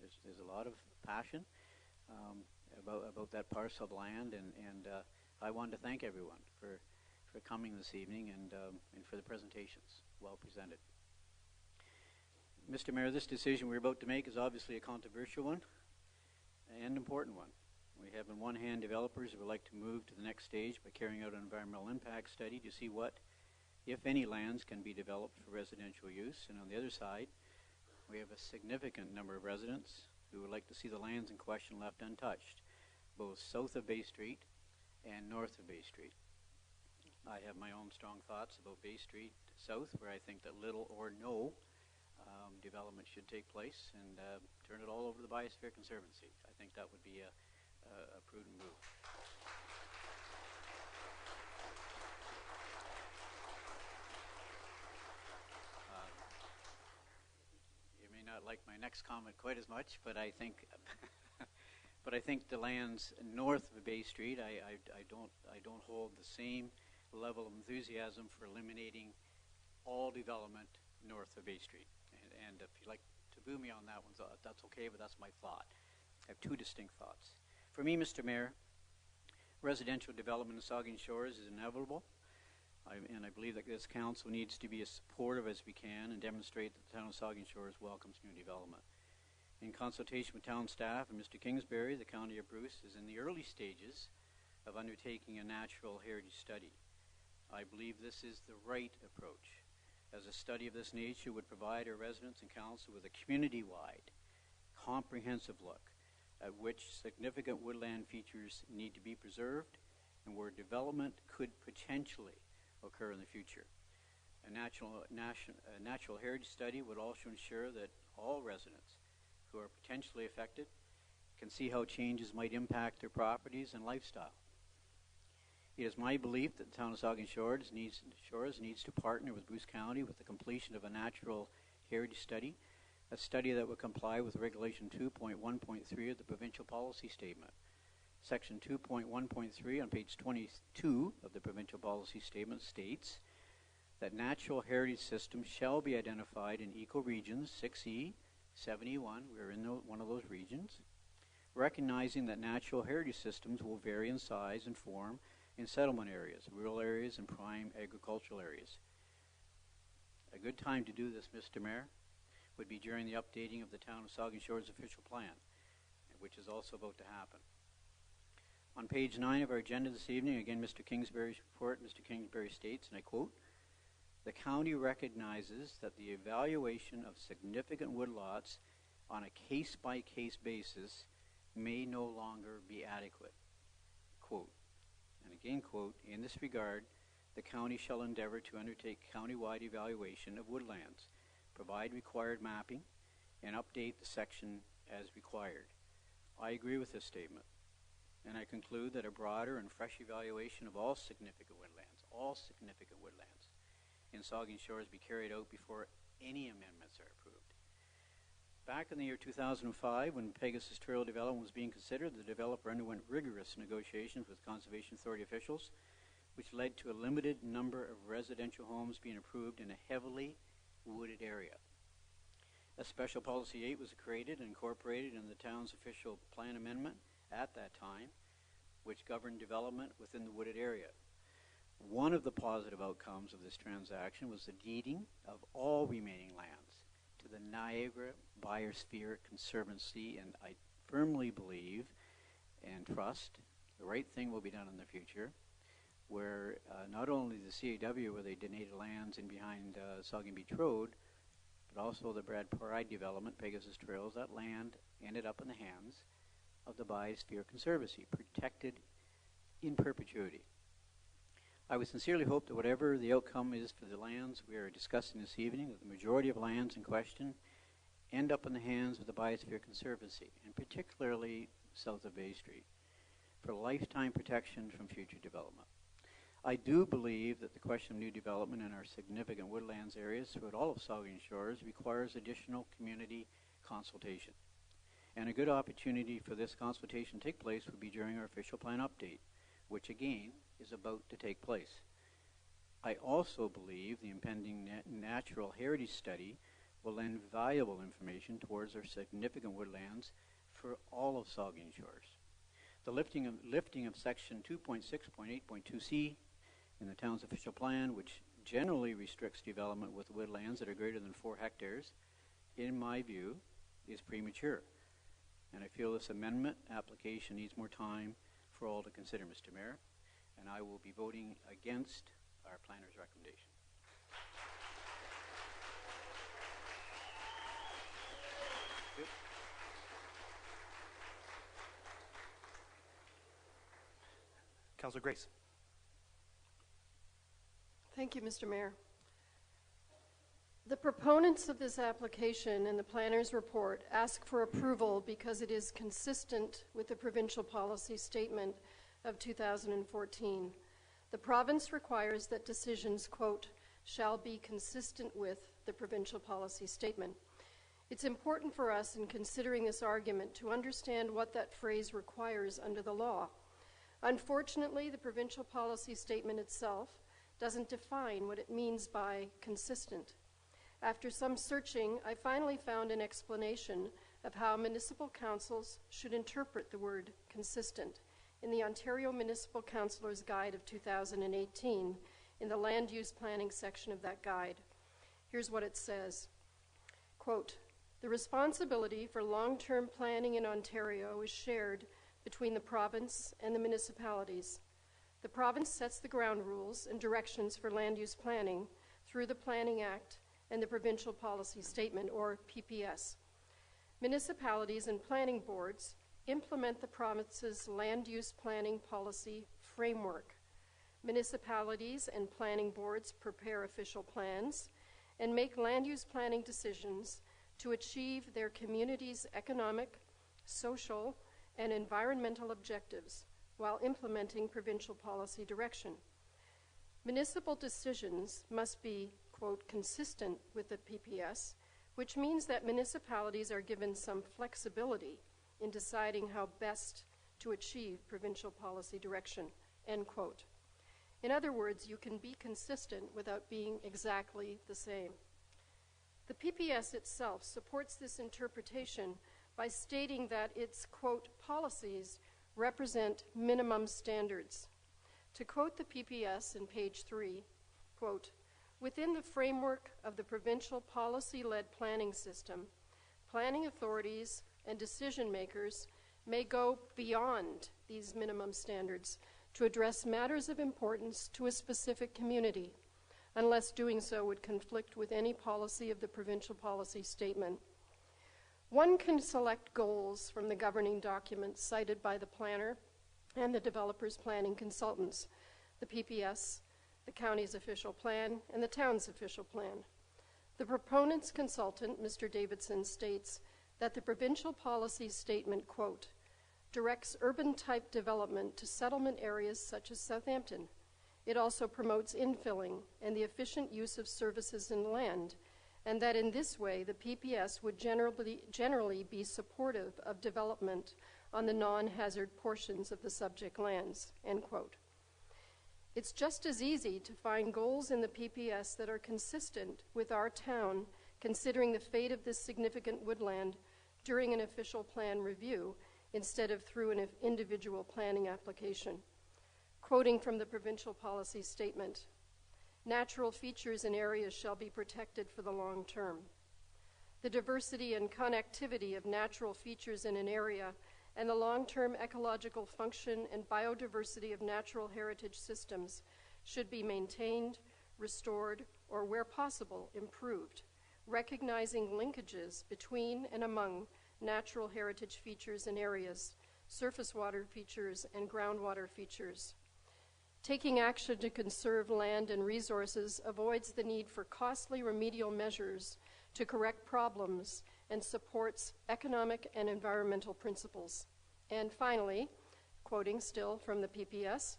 There's a lot of passion about that parcel of land, and I wanted to thank everyone for coming this evening and for the presentations. Well presented. Mr. Mayor, this decision we're about to make is obviously a controversial one and important one. We have on one hand developers who would like to move to the next stage by carrying out an environmental impact study to see what, if any, lands can be developed for residential use. And on the other side, we have a significant number of residents who would like to see the lands in question left untouched, both south of Bay Street and north of Bay Street. I have my own strong thoughts about Bay Street south, where I think that little or no development should take place, and turn it all over to the Biosphere Conservancy. I think that would be a prudent move. You may not like my next comment quite as much, but I think but I think the lands north of Bay Street, I don't hold the same level of enthusiasm for eliminating all development north of Bay Street. And if you'd like to boo me on that one, that's okay, but that's my thought. I have two distinct thoughts. For me, Mr. Mayor, residential development in Saugeen Shores is inevitable, and I believe that this council needs to be as supportive as we can and demonstrate that the town of Saugeen Shores welcomes new development. In consultation with town staff and Mr. Kingsbury, the County of Bruce is in the early stages of undertaking a natural heritage study. I believe this is the right approach, as a study of this nature would provide our residents and council with a community-wide, comprehensive look at which significant woodland features need to be preserved and where development could potentially occur in the future. A natural heritage study would also ensure that all residents who are potentially affected can see how changes might impact their properties and lifestyle. It is my belief that the town of Saugeen Shores needs to partner with Bruce County with the completion of a natural heritage study, a study that would comply with Regulation 2.1.3 of the Provincial Policy Statement. Section 2.1.3 on page 22 of the Provincial Policy Statement states that natural heritage systems shall be identified in ecoregions 6E, 71, we're in one of those regions, recognizing that natural heritage systems will vary in size and form in settlement areas, rural areas, and prime agricultural areas. A good time to do this, Mr. Mayor, would be during the updating of the town of Saugeen Shores official plan, which is also about to happen. On page 9 of our agenda this evening, again, Mr. Kingsbury's report, Mr. Kingsbury states, and I quote, "The county recognizes that the evaluation of significant woodlots on a case-by-case basis may no longer be adequate." Quote, and again, quote, "In this regard, the county shall endeavor to undertake county-wide evaluation of woodlands, provide required mapping, and update the section as required." I agree with this statement, and I conclude that a broader and fresh evaluation of all significant woodlands in Saugeen Shores be carried out before any amendments are approved. Back in the year 2005, when Pegasus Trail development was being considered, the developer underwent rigorous negotiations with Conservation Authority officials which led to a limited number of residential homes being approved in a heavily wooded area. A special policy 8 was created and incorporated in the town's official plan amendment at that time, which governed development within the wooded area. One of the positive outcomes of this transaction was the deeding of all remaining lands to the Niagara Biosphere Conservancy, and I firmly believe and trust the right thing will be done in the future, where not only the CAW, where they donated lands in behind Saugeen Beach Road, but also the Brad Pride development, Pegasus Trails, that land ended up in the hands of the Biosphere Conservancy, protected in perpetuity. I would sincerely hope that whatever the outcome is for the lands we are discussing this evening, that the majority of lands in question end up in the hands of the Biosphere Conservancy, and particularly south of Bay Street, for lifetime protection from future development. I do believe that the question of new development in our significant woodlands areas throughout all of Saugeen Shores requires additional community consultation. And a good opportunity for this consultation to take place would be during our official plan update, which again is about to take place. I also believe the impending natural heritage study will lend valuable information towards our significant woodlands for all of Saugeen Shores. The lifting of section 2.6.8.2c in the town's official plan, which generally restricts development with woodlands that are greater than 4 hectares, in my view, is premature. And I feel this amendment application needs more time for all to consider, Mr. Mayor, and I will be voting against our planner's recommendation. Councillor Grace. Thank you, Mr. Mayor. The proponents of this application and the planner's report ask for approval because it is consistent with the provincial policy statement of 2014. The province requires that decisions, quote, shall be consistent with the provincial policy statement. It's important for us in considering this argument to understand what that phrase requires under the law. Unfortunately, the provincial policy statement itself doesn't define what it means by consistent. After some searching, I finally found an explanation of how municipal councils should interpret the word consistent in the Ontario Municipal Councillor's Guide of 2018 in the Land Use Planning section of that guide. Here's what it says. Quote, the responsibility for long-term planning in Ontario is shared between the province and the municipalities. The province sets the ground rules and directions for land use planning through the Planning Act and the Provincial Policy Statement, or PPS. Municipalities and planning boards implement the province's land use planning policy framework. Municipalities and planning boards prepare official plans and make land use planning decisions to achieve their community's economic, social, and environmental objectives while implementing provincial policy direction. Municipal decisions must be, quote, consistent with the PPS, which means that municipalities are given some flexibility in deciding how best to achieve provincial policy direction, end quote. In other words, you can be consistent without being exactly the same. The PPS itself supports this interpretation by stating that its, quote, policies represent minimum standards. To quote the PPS in page 3, quote, within the framework of the provincial policy-led planning system, planning authorities and decision makers may go beyond these minimum standards to address matters of importance to a specific community, unless doing so would conflict with any policy of the provincial policy statement. One can select goals from the governing documents cited by the planner and the developer's planning consultants, the PPS, the county's official plan, and the town's official plan. The proponent's consultant, Mr. Davidson, states that the provincial policy statement, quote, directs urban-type development to settlement areas such as Southampton. It also promotes infilling and the efficient use of services and land, and that in this way the PPS would generally be supportive of development on the non-hazard portions of the subject lands, end quote. It's just as easy to find goals in the PPS that are consistent with our town considering the fate of this significant woodland during an official plan review instead of through an individual planning application. Quoting from the provincial policy statement, natural features and areas shall be protected for the long term. The diversity and connectivity of natural features in an area and the long-term ecological function and biodiversity of natural heritage systems should be maintained, restored, or where possible, improved, recognizing linkages between and among natural heritage features and areas, surface water features, and groundwater features. Taking action to conserve land and resources avoids the need for costly remedial measures to correct problems and supports economic and environmental principles. And finally, quoting still from the PPS,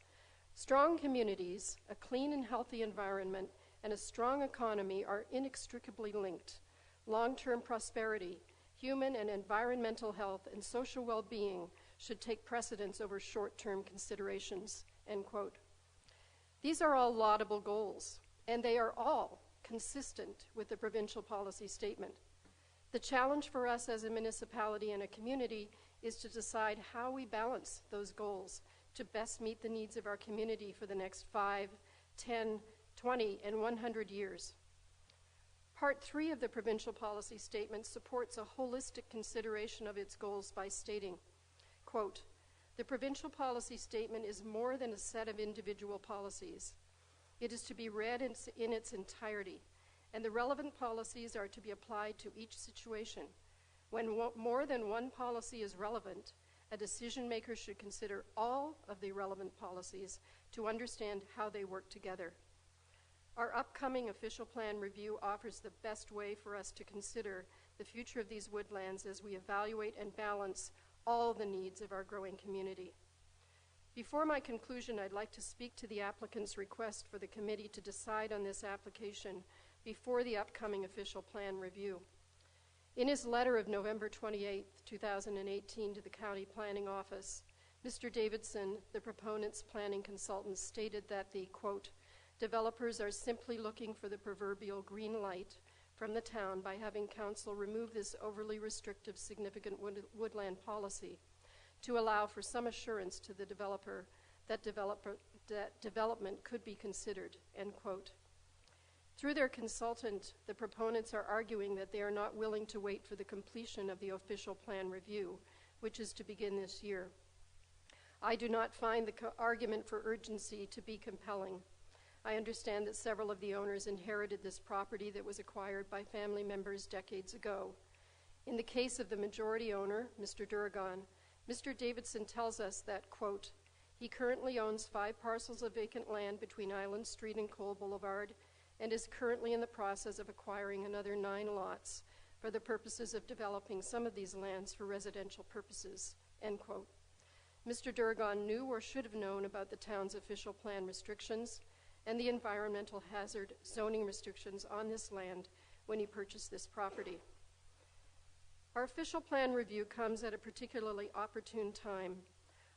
strong communities, a clean and healthy environment, and a strong economy are inextricably linked. Long-term prosperity, human and environmental health, and social well-being should take precedence over short-term considerations, end quote. These are all laudable goals, and they are all consistent with the provincial policy statement. The challenge for us as a municipality and a community is to decide how we balance those goals to best meet the needs of our community for the next 5, 10, 20, and 100 years. Part 3 of the provincial policy statement supports a holistic consideration of its goals by stating, quote, "The provincial policy statement is more than a set of individual policies. It is to be read in its entirety, and the relevant policies are to be applied to each situation. When more than one policy is relevant, a decision maker should consider all of the relevant policies to understand how they work together. Our upcoming official plan review offers the best way for us to consider the future of these woodlands as we evaluate and balance all the needs of our growing community." Before my conclusion, I'd like to speak to the applicant's request for the committee to decide on this application before the upcoming official plan review. In his letter of November 28, 2018 to the County Planning Office, Mr. Davidson, the proponent's planning consultant, stated that the, quote, "Developers are simply looking for the proverbial green light from the town by having council remove this overly restrictive significant woodland policy to allow for some assurance to the developer that development could be considered," end quote. Through their consultant, the proponents are arguing that they are not willing to wait for the completion of the official plan review, which is to begin this year. I do not find the argument for urgency to be compelling. I understand that several of the owners inherited this property that was acquired by family members decades ago. In the case of the majority owner, Mr. Durgan, Mr. Davidson tells us that, quote, "He currently owns 5 parcels of vacant land between Island Street and Cole Boulevard and is currently in the process of acquiring another 9 lots for the purposes of developing some of these lands for residential purposes," end quote. Mr. Durgan knew or should have known about the town's official plan restrictions and the environmental hazard zoning restrictions on this land when he purchased this property. Our official plan review comes at a particularly opportune time.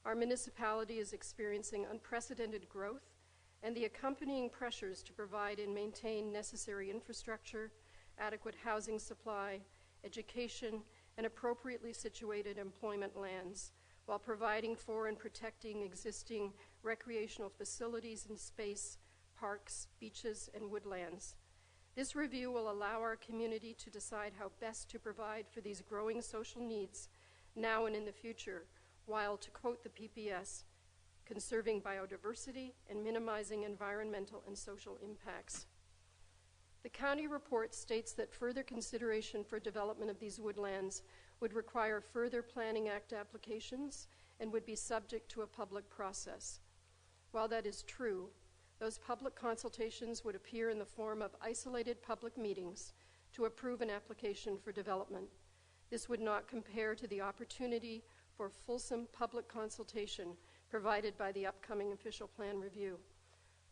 Our municipality is experiencing unprecedented growth and the accompanying pressures to provide and maintain necessary infrastructure, adequate housing supply, education, and appropriately situated employment lands, while providing for and protecting existing recreational facilities and space, parks, beaches, and woodlands. This review will allow our community to decide how best to provide for these growing social needs now and in the future, while, to quote the PPS, "conserving biodiversity and minimizing environmental and social impacts." The county report states that further consideration for development of these woodlands would require further Planning Act applications and would be subject to a public process. While that is true, those public consultations would appear in the form of isolated public meetings to approve an application for development. This would not compare to the opportunity for fulsome public consultation provided by the upcoming official plan review.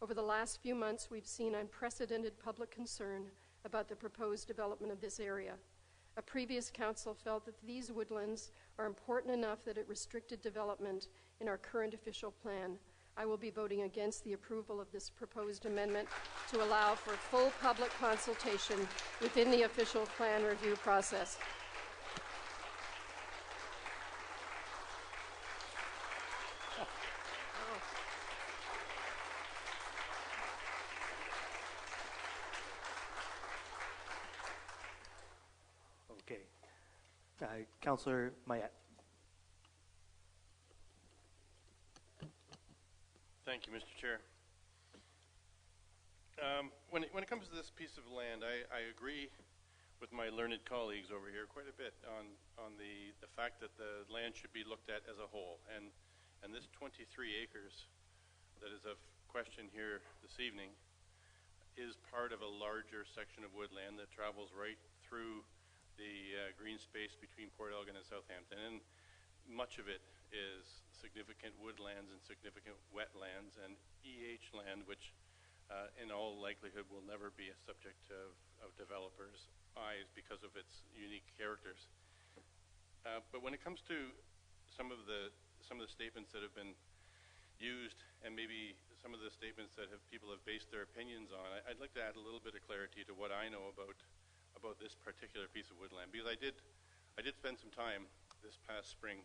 Over the last few months, we've seen unprecedented public concern about the proposed development of this area. A previous council felt that these woodlands are important enough that it restricted development in our current official plan, I will be voting against the approval of this proposed amendment to allow for full public consultation within the official plan review process. Okay. Councillor Mayette. Thank you, Mr. Chair. When it comes to this piece of land, I agree with my learned colleagues over here quite a bit on the fact that the land should be looked at as a whole. And this 23 acres that is of question here this evening is part of a larger section of woodland that travels right through the green space between Port Elgin and Southampton. And much of it is significant woodlands and significant wetlands and EH land, which in all likelihood will never be a subject of developers' eyes because of its unique characters. But when it comes to some of the statements that have been used, and maybe some of the statements that people have based their opinions on, I'd like to add a little bit of clarity to what I know about this particular piece of woodland, because I did spend some time this past spring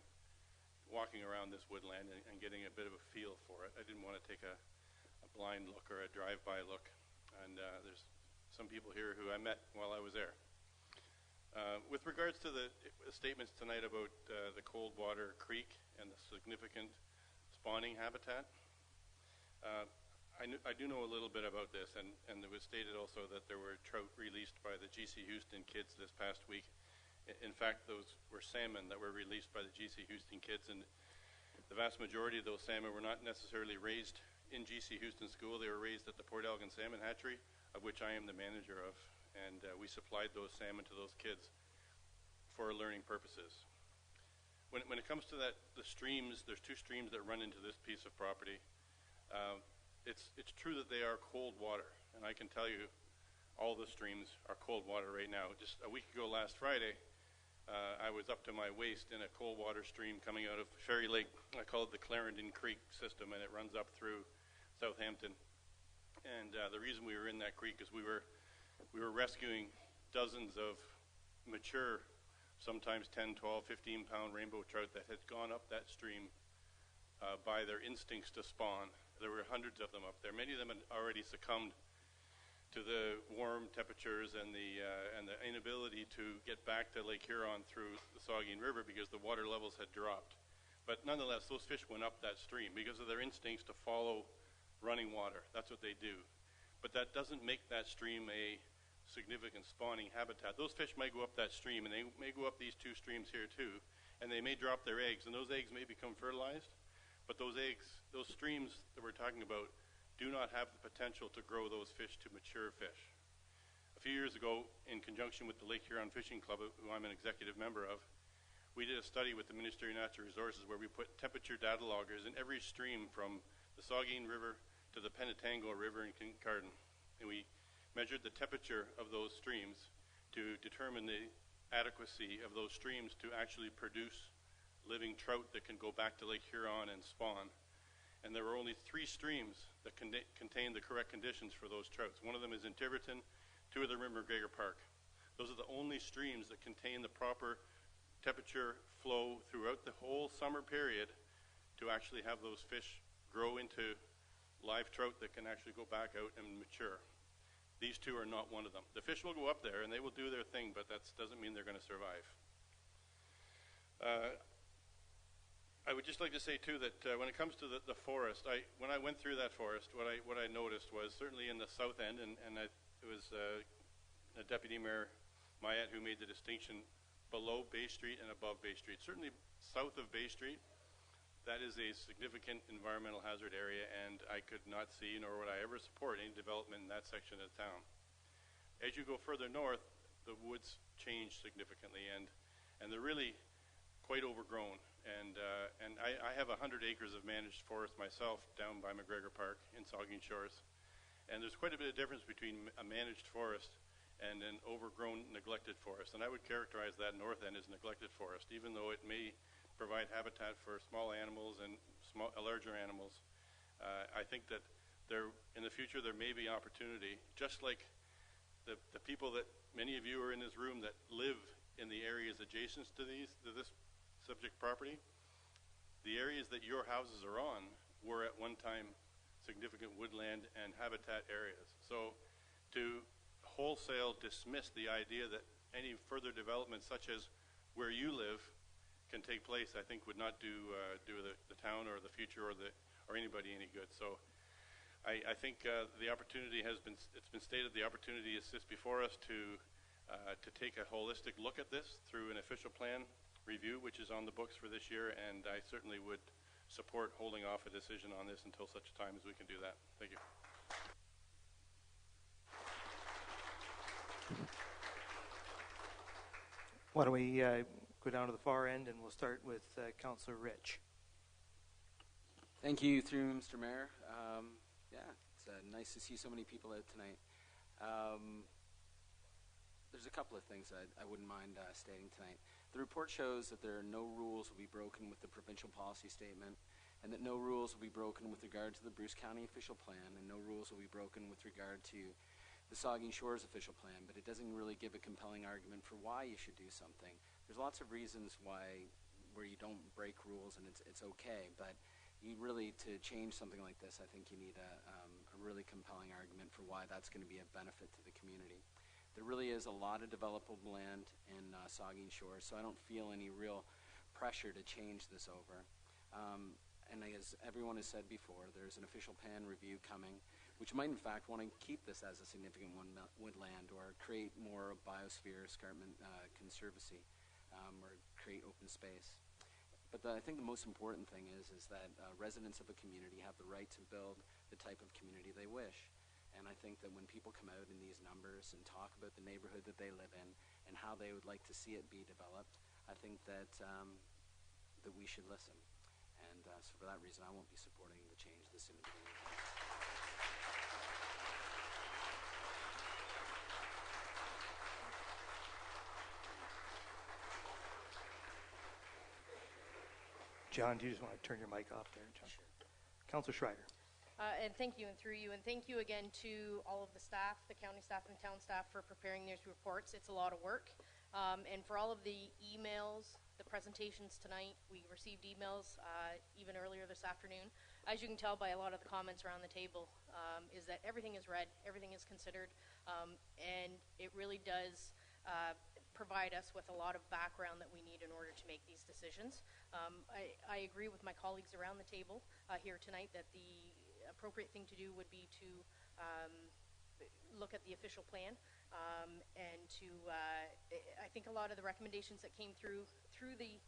walking around this woodland and getting a bit of a feel for it. I didn't want to take a blind look or a drive-by look, and there's some people here who I met while I was there. With regards to the statements tonight about the Coldwater Creek and the significant spawning habitat, I do know a little bit about this, and it was stated also that there were trout released by the GC Houston kids this past week. In fact, those were salmon that were released by the GC Houston kids, and the vast majority of those salmon were not necessarily raised in GC Houston School. They were raised at the Port Elgin Salmon Hatchery, of which I am the manager of, and we supplied those salmon to those kids for learning purposes. When it comes to the streams, there's two streams that run into this piece of property. It's true that they are cold water, and I can tell you all the streams are cold water right now. Just a week ago last Friday, I was up to my waist in a cold water stream coming out of Ferry Lake. I call it the Clarendon Creek system, and it runs up through Southampton. And the reason we were in that creek is we were rescuing dozens of mature, sometimes 10, 12, 15-pound rainbow trout that had gone up that stream by their instincts to spawn. There were hundreds of them up there. Many of them had already succumbed to the warm temperatures and the inability to get back to Lake Huron through the Saugeen River because the water levels had dropped. But nonetheless, those fish went up that stream because of their instincts to follow running water. That's what they do. But that doesn't make that stream a significant spawning habitat. Those fish may go up that stream, and they may go up these two streams here too, and they may drop their eggs, and those eggs may become fertilized. But those eggs, those streams that we're talking about, do not have the potential to grow those fish to mature fish. A few years ago, in conjunction with the Lake Huron Fishing Club, who I'm an executive member of, we did a study with the Ministry of Natural Resources where we put temperature data loggers in every stream from the Saugeen River to the Penetango River in Kincardine. And we measured the temperature of those streams to determine the adequacy of those streams to actually produce living trout that can go back to Lake Huron and spawn. And there were only 3 streams that contained the correct conditions for those trouts. One of them is in Tiverton, 2 of them in McGregor Park. Those are the only streams that contain the proper temperature flow throughout the whole summer period to actually have those fish grow into live trout that can actually go back out and mature. These 2 are not one of them. The fish will go up there and they will do their thing, but that doesn't mean they're going to survive. I would just like to say too that when it comes to the forest, when I went through that forest, what I noticed was certainly in the south end, and it was Deputy Mayor Mayette who made the distinction below Bay Street and above Bay Street. Certainly south of Bay Street, that is a significant environmental hazard area, and I could not see, nor would I ever support any development in that section of town. As you go further north, the woods change significantly, and they're really quite overgrown. And I have 100 acres of managed forest myself down by McGregor Park in Saugeen Shores. And there's quite a bit of difference between a managed forest and an overgrown, neglected forest. And I would characterize that north end as neglected forest, even though it may provide habitat for small animals and larger animals. I think that there, in the future, there may be opportunity, just like the people that many of you are in this room that live in the areas adjacent to this subject property. The areas that your houses are on were at one time significant woodland and habitat areas. So to wholesale dismiss the idea that any further development such as where you live can take place, I think would not do the town or the future or anybody any good. So I think the opportunity it's been stated, the opportunity sits before us to take a holistic look at this through an official plan review, which is on the books for this year, and I certainly would support holding off a decision on this until such time as we can do that. Thank you. Why don't we go down to the far end, and we'll start with Councillor Rich. Thank you, through Mr. Mayor. It's nice to see so many people out tonight. There's a couple of things I wouldn't mind stating tonight. The report shows that there are no rules will be broken with the provincial policy statement, and that no rules will be broken with regard to the Bruce County official plan, and no rules will be broken with regard to the Saugeen Shores official plan, but it doesn't really give a compelling argument for why you should do something. There's lots of reasons where you don't break rules and it's okay, but you really, to change something like this, I think you need a really compelling argument for why that's going to be a benefit to the community. There really is a lot of developable land in Saugeen Shores, so I don't feel any real pressure to change this over. And as everyone has said before, there's an official plan review coming, which might in fact want to keep this as a significant woodland or create more biosphere escarpment conservancy or create open space. But I think the most important thing is that residents of a community have the right to build the type of community they wish. And I think that when people come out in these numbers and talk about the neighborhood that they live in and how they would like to see it be developed, I think that that we should listen. And so for that reason, I won't be supporting the change this soon. John, do you just want to turn your mic off there, John? Sure. Councillor Schreider. And thank you, and through you, and thank you again to all of the staff, the county staff and town staff, for preparing these reports. It's a lot of work. And for all of the emails, the presentations tonight, we received emails even earlier this afternoon. As you can tell by a lot of the comments around the table, is that everything is read, everything is considered, and it really does provide us with a lot of background that we need in order to make these decisions. I agree with my colleagues around the table here tonight that the appropriate thing to do would be to look at the official plan and to I think a lot of the recommendations that came through the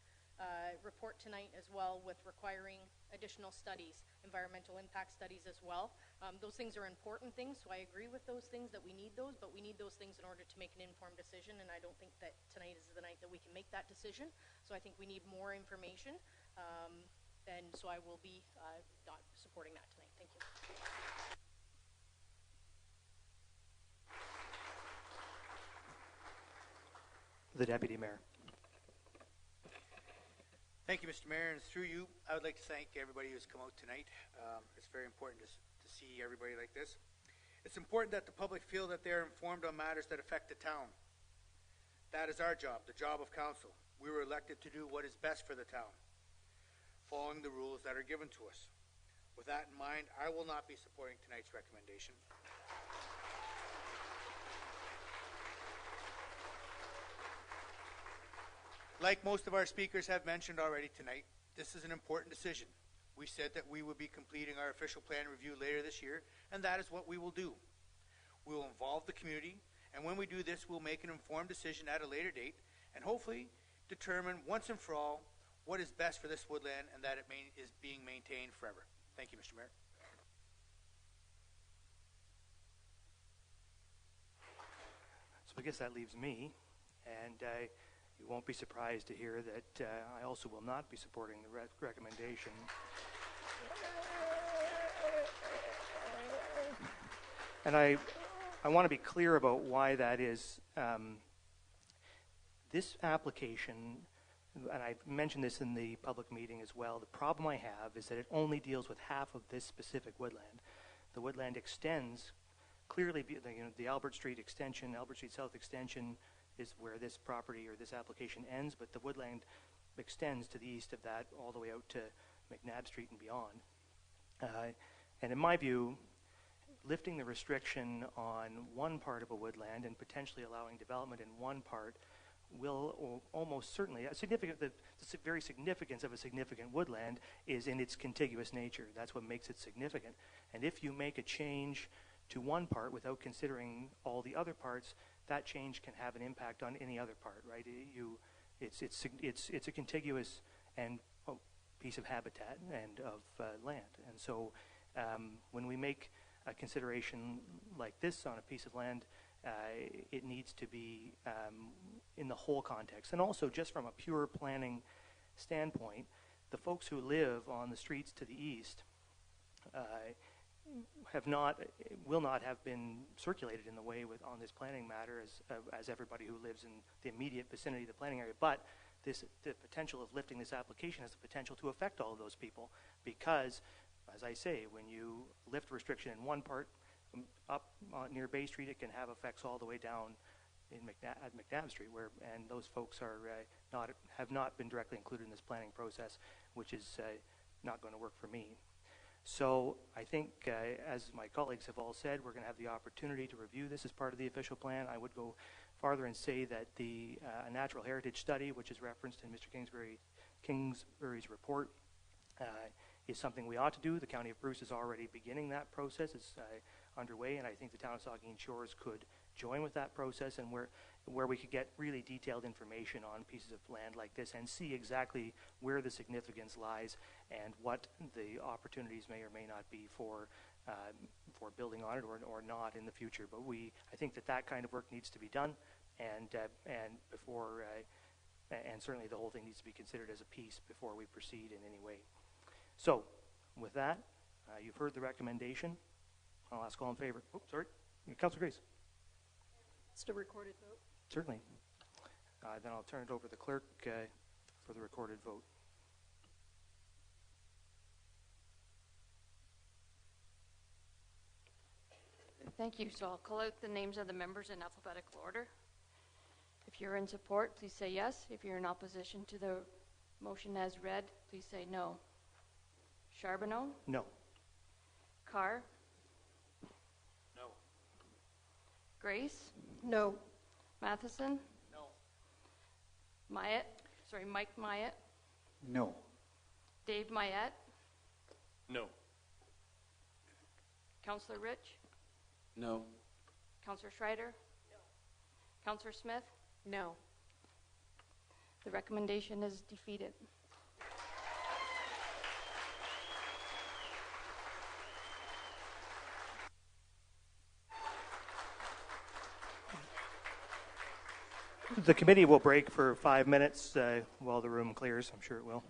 report tonight as well, with requiring additional studies, environmental impact studies as well. Those things are important things, so I agree with those things, that we need those, but we need those things in order to make an informed decision, and I don't think that tonight is the night that we can make that decision. So I think we need more information, and so I will be not supporting that tonight. Thank you. The Deputy Mayor. Thank you, Mr. Mayor, and through you, I would like to thank everybody who's come out tonight. It's very important to see everybody like this. It's important that the public feel that they're informed on matters that affect the town. That is our job, the job of council. We were elected to do what is best for the town, following the rules that are given to us. With that in mind, I will not be supporting tonight's recommendation. Like most of our speakers have mentioned already tonight, this is an important decision. We said that we would be completing our official plan review later this year, and that is what we will do. We will involve the community, and when we do this, we'll make an informed decision at a later date, and hopefully determine once and for all what is best for this woodland and that it is being maintained forever. Thank you, Mr. Mayor. So I guess that leaves me, and you won't be surprised to hear that I also will not be supporting the recommendation. And I want to be clear about why that is. This application and I mentioned this in the public meeting as well, the problem I have is that it only deals with half of this specific woodland. The woodland extends clearly, the Albert Street extension, Albert Street South extension is where this property or this application ends, but the woodland extends to the east of that all the way out to McNabb Street and beyond. And in my view, lifting the restriction on one part of a woodland and potentially allowing development in one part will almost certainly, the very significance of a significant woodland is in its contiguous nature. That's what makes it significant. And if you make a change to one part without considering all the other parts, that change can have an impact on any other part, right? It's a contiguous and piece of habitat and of land. And so when we make a consideration like this on a piece of land, it needs to be in the whole context. And also, just from a pure planning standpoint, the folks who live on the streets to the east will not have been circulated in the way on this planning matter as everybody who lives in the immediate vicinity of the planning area. But the potential of lifting this application has the potential to affect all of those people, because, as I say, when you lift restriction in one part up near Bay Street, it can have effects all the way down at McNabb Street, and those folks have not been directly included in this planning process, which is not going to work for me. So I think, as my colleagues have all said, we're going to have the opportunity to review this as part of the official plan. I would go farther and say that the natural heritage study, which is referenced in Mr. Kingsbury's report, is something we ought to do. The County of Bruce is already beginning that process. It's underway, and I think the town of Saugeen Shores could join with that process, and where we could get really detailed information on pieces of land like this and see exactly where the significance lies and what the opportunities may or may not be for building on it or not in the future. But I think that kind of work needs to be done, and certainly the whole thing needs to be considered as a piece before we proceed in any way. So, with that, you've heard the recommendation. I'll ask all in favor. Oh, sorry. Councilor Grace. It's a recorded vote. Certainly. Then I'll turn it over to the clerk for the recorded vote. Thank you. So I'll call out the names of the members in alphabetical order. If you're in support, please say yes. If you're in opposition to the motion as read, please say no. Charbonneau? No. Carr? No. Grace? No. Matheson? No. Mike Myatt? No. Dave Myatt? No. Councillor Rich? No. Councillor Schreider? No. Councillor Smith? No. The recommendation is defeated. The committee will break for 5 minutes while the room clears. I'm sure it will.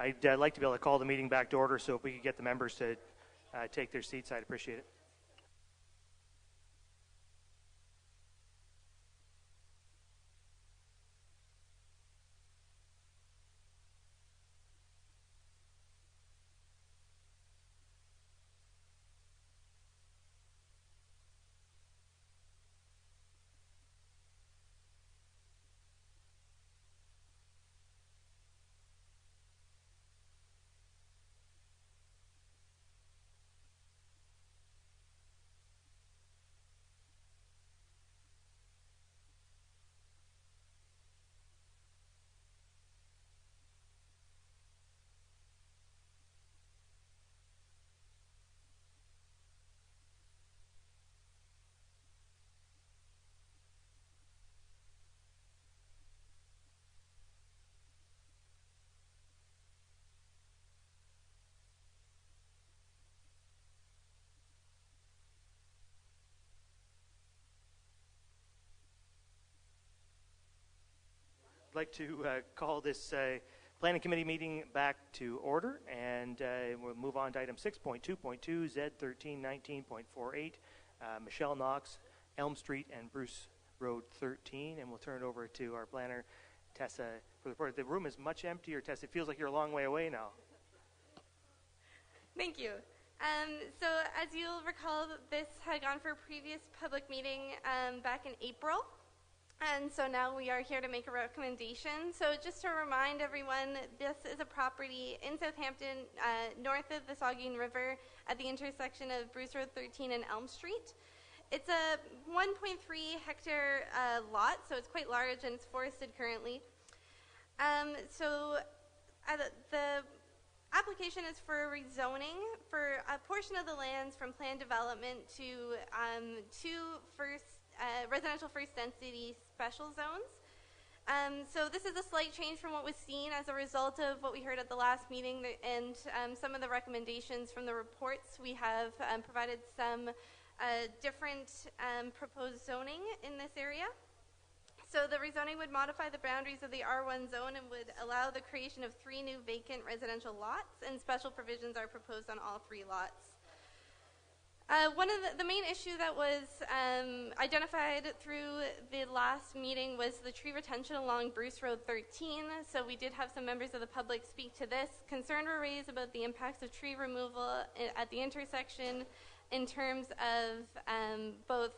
I'd like to be able to call the meeting back to order, so if we could get the members to take their seats, I'd appreciate it. I'd like to call this Planning Committee meeting back to order, and we'll move on to item 6.2.2, Z1319.48, Michelle Knox, Elm Street and Bruce Road 13, and we'll turn it over to our planner, Tessa, for the report. The room is much emptier, Tessa. It feels like you're a long way away now. Thank you. So as you'll recall, this had gone for a previous public meeting back in April. And so now we are here to make a recommendation. So just to remind everyone, this is a property in Southampton, north of the Saugeen River, at the intersection of Bruce Road 13 and Elm Street. It's a 1.3 hectare lot, so it's quite large and it's forested currently. The application is for rezoning for a portion of the lands from planned development to residential first density special zones. So this is a slight change from what was seen as a result of what we heard at the last meeting and some of the recommendations from the reports. We have provided some different proposed zoning in this area. So the rezoning would modify the boundaries of the R1 zone and would allow the creation of 3 new vacant residential lots, and special provisions are proposed on all 3 lots. One of the main issue that was identified through the last meeting was the tree retention along Bruce Road 13. So we did have some members of the public speak to this. Concern were raised about the impacts of tree removal at the intersection in terms of both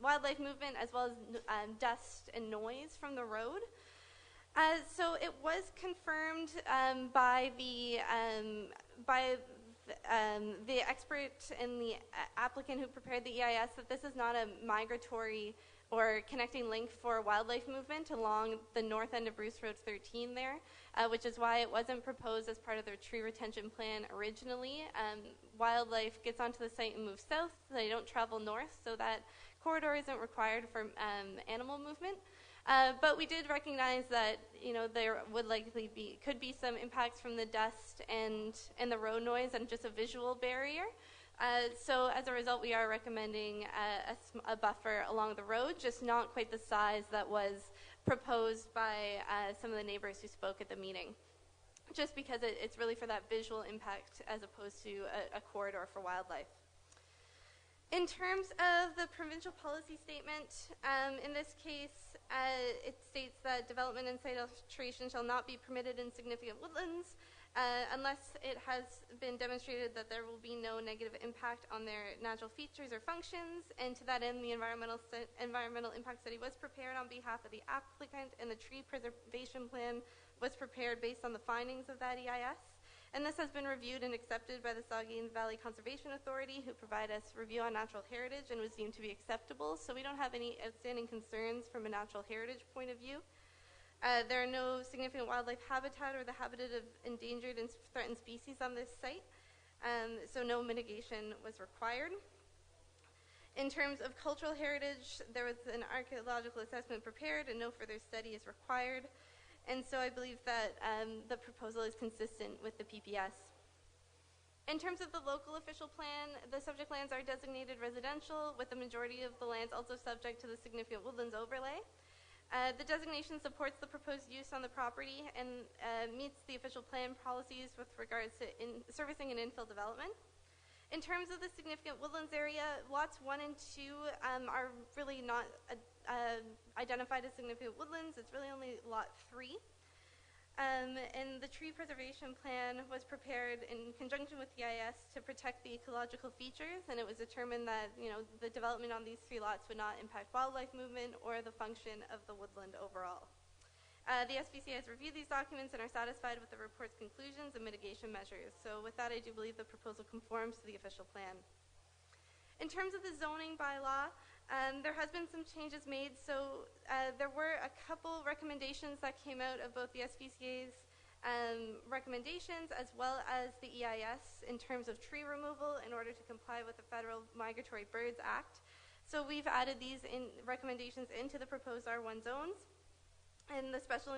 wildlife movement as well as dust and noise from the road. So it was confirmed by the expert and the applicant who prepared the EIS that this is not a migratory or connecting link for wildlife movement along the north end of Bruce Road 13 there, which is why it wasn't proposed as part of their tree retention plan originally. Wildlife gets onto the site and moves south, so they don't travel north, so that corridor isn't required for animal movement. But we did recognize that there would likely could be some impacts from the dust and the road noise and just a visual barrier. So as a result, we are recommending a buffer along the road, just not quite the size that was proposed by some of the neighbors who spoke at the meeting, just because it's really for that visual impact as opposed to a corridor for wildlife. In terms of the provincial policy statement, in this case, it states that development and site alteration shall not be permitted in significant woodlands unless it has been demonstrated that there will be no negative impact on their natural features or functions. And to that end, the environmental impact study was prepared on behalf of the applicant, and the tree preservation plan was prepared based on the findings of that EIS. And this has been reviewed and accepted by the Saugeen Valley Conservation Authority, who provide us review on natural heritage and was deemed to be acceptable. So we don't have any outstanding concerns from a natural heritage point of view. There are no significant wildlife habitat or the habitat of endangered and threatened species on this site. So no mitigation was required. In terms of cultural heritage, there was an archaeological assessment prepared and no further study is required. And so I believe that the proposal is consistent with the PPS. In terms of the local official plan, the subject lands are designated residential, with the majority of the lands also subject to the significant woodlands overlay. The designation supports the proposed use on the property and meets the official plan policies with regards to servicing and infill development. In terms of the significant woodlands area, lots 1 and 2 are really not identified as significant woodlands. It's really only lot 3. And the tree preservation plan was prepared in conjunction with the EIS to protect the ecological features, and it was determined that the development on these 3 lots would not impact wildlife movement or the function of the woodland overall. The SPCA has reviewed these documents and are satisfied with the report's conclusions and mitigation measures. So with that, I do believe the proposal conforms to the official plan. In terms of the zoning bylaw, there has been some changes made. So there were a couple recommendations that came out of both the SPCA's recommendations as well as the EIS in terms of tree removal in order to comply with the Federal Migratory Birds Act. So we've added these recommendations into the proposed R1 zones, and the special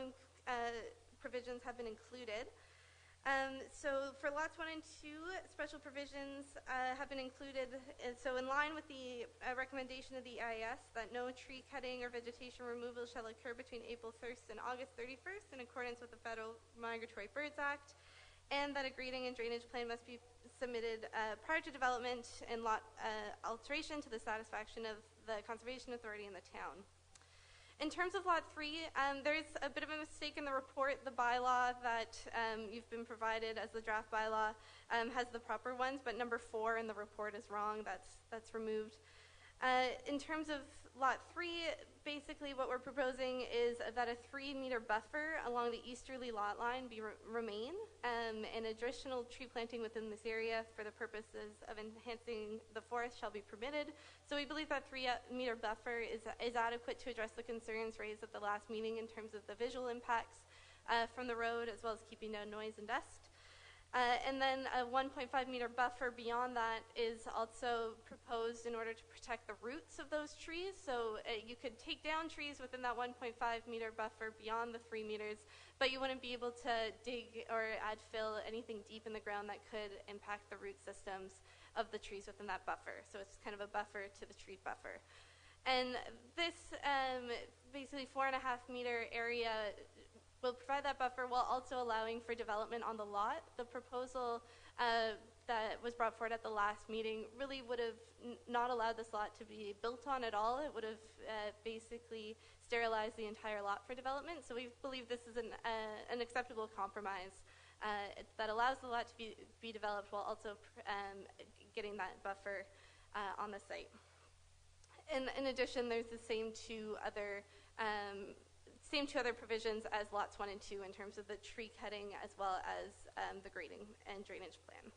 provisions have been included. So for lots 1 and 2, special provisions have been included. And so in line with the recommendation of the EIS that no tree cutting or vegetation removal shall occur between April 1st and August 31st in accordance with the Federal Migratory Birds Act, and that a grading and drainage plan must be submitted prior to development and lot alteration to the satisfaction of the Conservation Authority in the town. In terms of Lot 3, there's a bit of a mistake in the report. The bylaw that you've been provided as the draft bylaw has the proper ones, but number 4 in the report is wrong. That's removed. In terms of Lot 3, basically what we're proposing is that a 3-meter buffer along the easterly lot line remain, and additional tree planting within this area for the purposes of enhancing the forest shall be permitted. So we believe that 3-meter buffer is adequate to address the concerns raised at the last meeting in terms of the visual impacts from the road, as well as keeping down noise and dust. And then a 1.5-meter buffer beyond that is also proposed in order to protect the roots of those trees. So you could take down trees within that 1.5-meter buffer beyond the 3 meters, but you wouldn't be able to dig or add fill anything deep in the ground that could impact the root systems of the trees within that buffer. So it's kind of a buffer to the tree buffer. And this basically 4.5-meter area will provide that buffer while also allowing for development on the lot. The proposal that was brought forward at the last meeting really would have not allowed this lot to be built on at all. It would have basically sterilized the entire lot for development. So we believe this is an acceptable compromise that allows the lot to be developed while also getting that buffer on the site. In addition, there's the same two other provisions as lots 1 and 2 in terms of the tree cutting as well as the grading and drainage plan.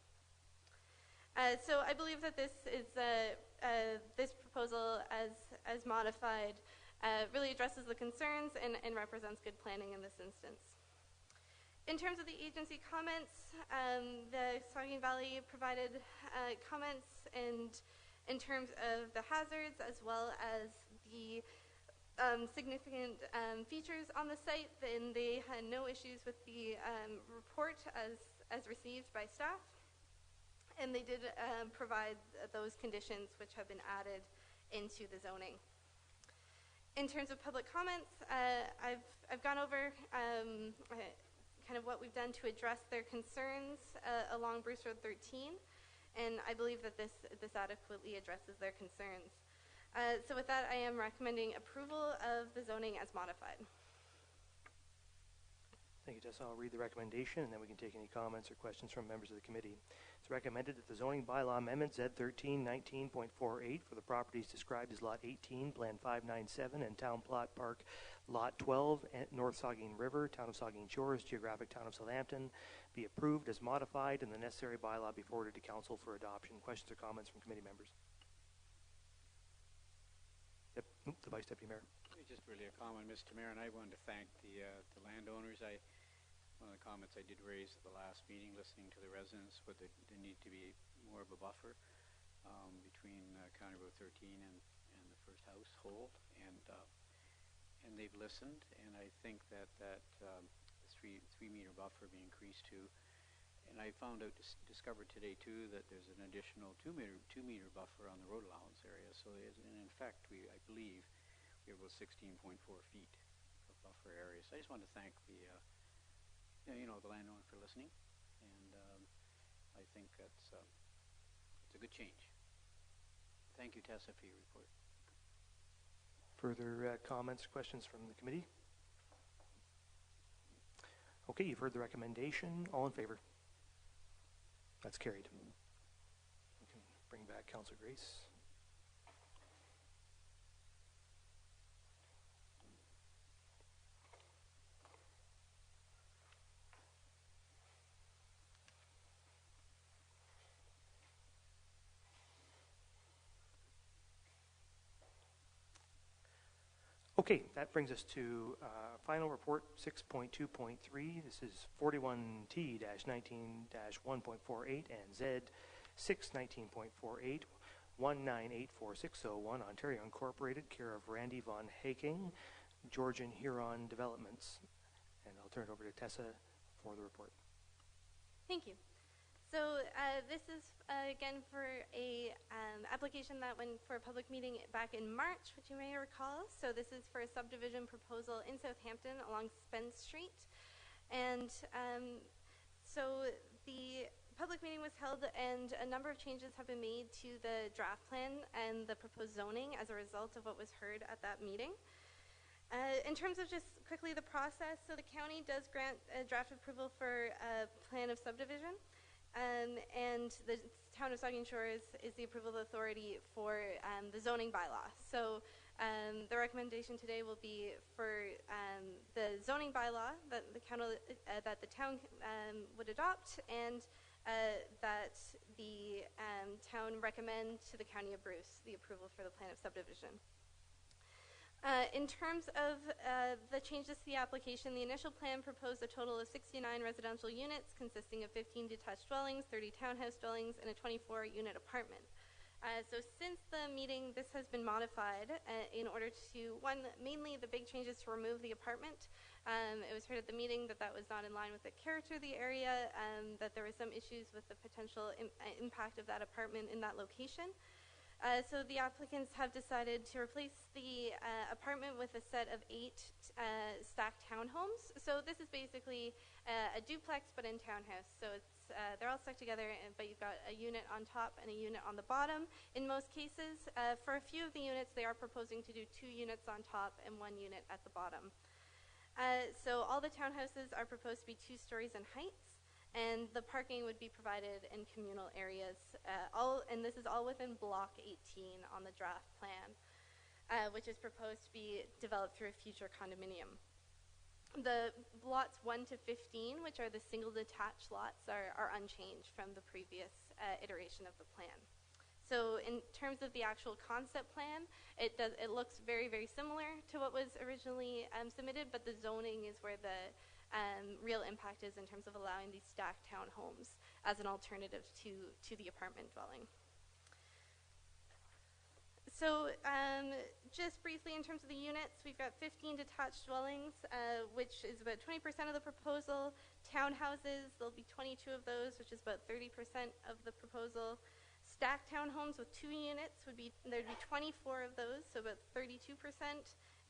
So I believe that this proposal as modified really addresses the concerns and represents good planning in this instance. In terms of the agency comments, the Saugeen Valley provided comments in terms of the hazards as well as the significant features on the site, and they had no issues with the report as received by staff, and they did provide those conditions which have been added into the zoning. In terms of public comments, I've gone over kind of what we've done to address their concerns along Bruce Road 13, and I believe that this adequately addresses their concerns. So with that, I am recommending approval of the zoning as modified. Thank you, Tessa. I'll read the recommendation, and then we can take any comments or questions from members of the committee. It's recommended that the zoning bylaw amendment Z13 19.48 for the properties described as Lot 18, Plan 597, and Town Plot Park Lot 12, North Saugeen River, Town of Saugeen Shores, Geographic Town of Southampton, be approved as modified, and the necessary bylaw be forwarded to Council for adoption. Questions or comments from committee members? Yep. The Vice Deputy Mayor. Just really a comment, Mr. Mayor, and I wanted to thank the landowners. One of the comments I did raise at the last meeting, listening to the residents, but there need to be more of a buffer between County Road 13 and the first household, and they've listened, and I think that the 3-meter buffer be increased to. And I found out, discovered today too, that there's an additional 2-meter buffer on the road allowance area. So in effect, I believe Here was 16.4 feet of buffer area. So I just wanted to thank the the landowner for listening, and I think it's a good change. Thank you, Tessa, for your report. Further comments, questions from the committee? Okay, you've heard the recommendation. All in favor? That's carried. We can bring back Councillor Grace. Okay, that brings us to final report 6.2.3. This is 41T-19-1.48 and Z619.48, 1984601, Ontario Incorporated, care of Randy Von Haking, Georgian Huron Developments. And I'll turn it over to Tessa for the report. Thank you. So this is, again, for a application that went for a public meeting back in March, which you may recall. So this is for a subdivision proposal in Southampton along Spence Street. And so the public meeting was held, and a number of changes have been made to the draft plan and the proposed zoning as a result of what was heard at that meeting. In terms of just quickly the process, so the county does grant a draft approval for a plan of subdivision. And the town of Saugeen Shores is the approval authority for the zoning bylaw. So the recommendation today will be for the zoning bylaw that the town would adopt, and that the town recommend to the County of Bruce the approval for the plan of subdivision. In terms of the changes to the application, the initial plan proposed a total of 69 residential units consisting of 15 detached dwellings, 30 townhouse dwellings, and a 24-unit apartment. So since the meeting, this has been modified in order to, mainly the big changes to remove the apartment. It was heard at the meeting that that was not in line with the character of the area, that there were some issues with the potential impact of that apartment in that location. So the applicants have decided to replace the apartment with a set of 8 stacked townhomes. So this is basically a duplex but in townhouse. So it's they're all stuck together, but you've got a unit on top and a unit on the bottom. In most cases, for a few of the units, they are proposing to do 2 units on top and 1 unit at the bottom. So all the townhouses are proposed to be 2 stories in height. And the parking would be provided in communal areas, and this is all within Block 18 on the draft plan, which is proposed to be developed through a future condominium. The lots 1 to 15, which are the single detached lots, are unchanged from the previous iteration of the plan. So in terms of the actual concept plan, it looks very, very similar to what was originally submitted, but the zoning is where the real impact is in terms of allowing these stacked townhomes as an alternative to the apartment dwelling. So just briefly in terms of the units, we've got 15 detached dwellings, which is about 20% of the proposal. Townhouses, there'll be 22 of those, which is about 30% of the proposal. Stacked townhomes with 2 units, there'd be 24 of those, so about 32%.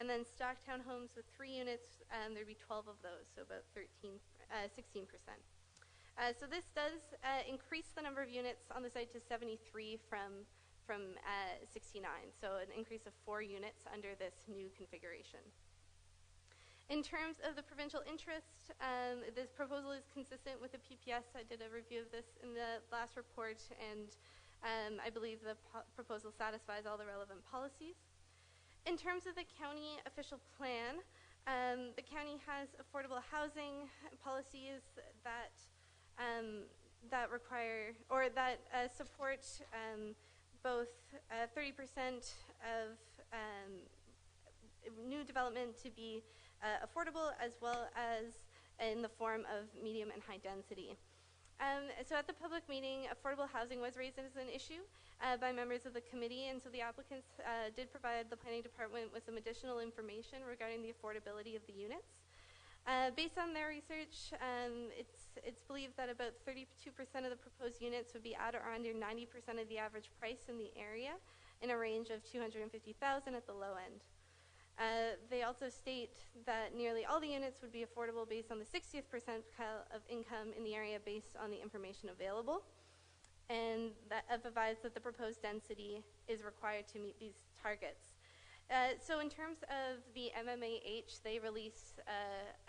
And then stacked townhomes with 3 units, there'd be 12 of those, so about 16%. So this does increase the number of units on the site to 73 from 69, so an increase of 4 units under this new configuration. In terms of the provincial interest, this proposal is consistent with the PPS. I did a review of this in the last report, and I believe the proposal satisfies all the relevant policies. In terms of the county official plan, the county has affordable housing policies that require or that support both 30% of new development to be affordable, as well as in the form of medium and high density. So at the public meeting, affordable housing was raised as an issue by members of the committee, and so the applicants did provide the planning department with some additional information regarding the affordability of the units. Based on their research, it's believed that about 32% of the proposed units would be at or under 90% of the average price in the area, in a range of $250,000 at the low end. They also state that nearly all the units would be affordable based on the 60th percentile of income in the area based on the information available, and that advise that the proposed density is required to meet these targets. So in terms of the MMAH, they release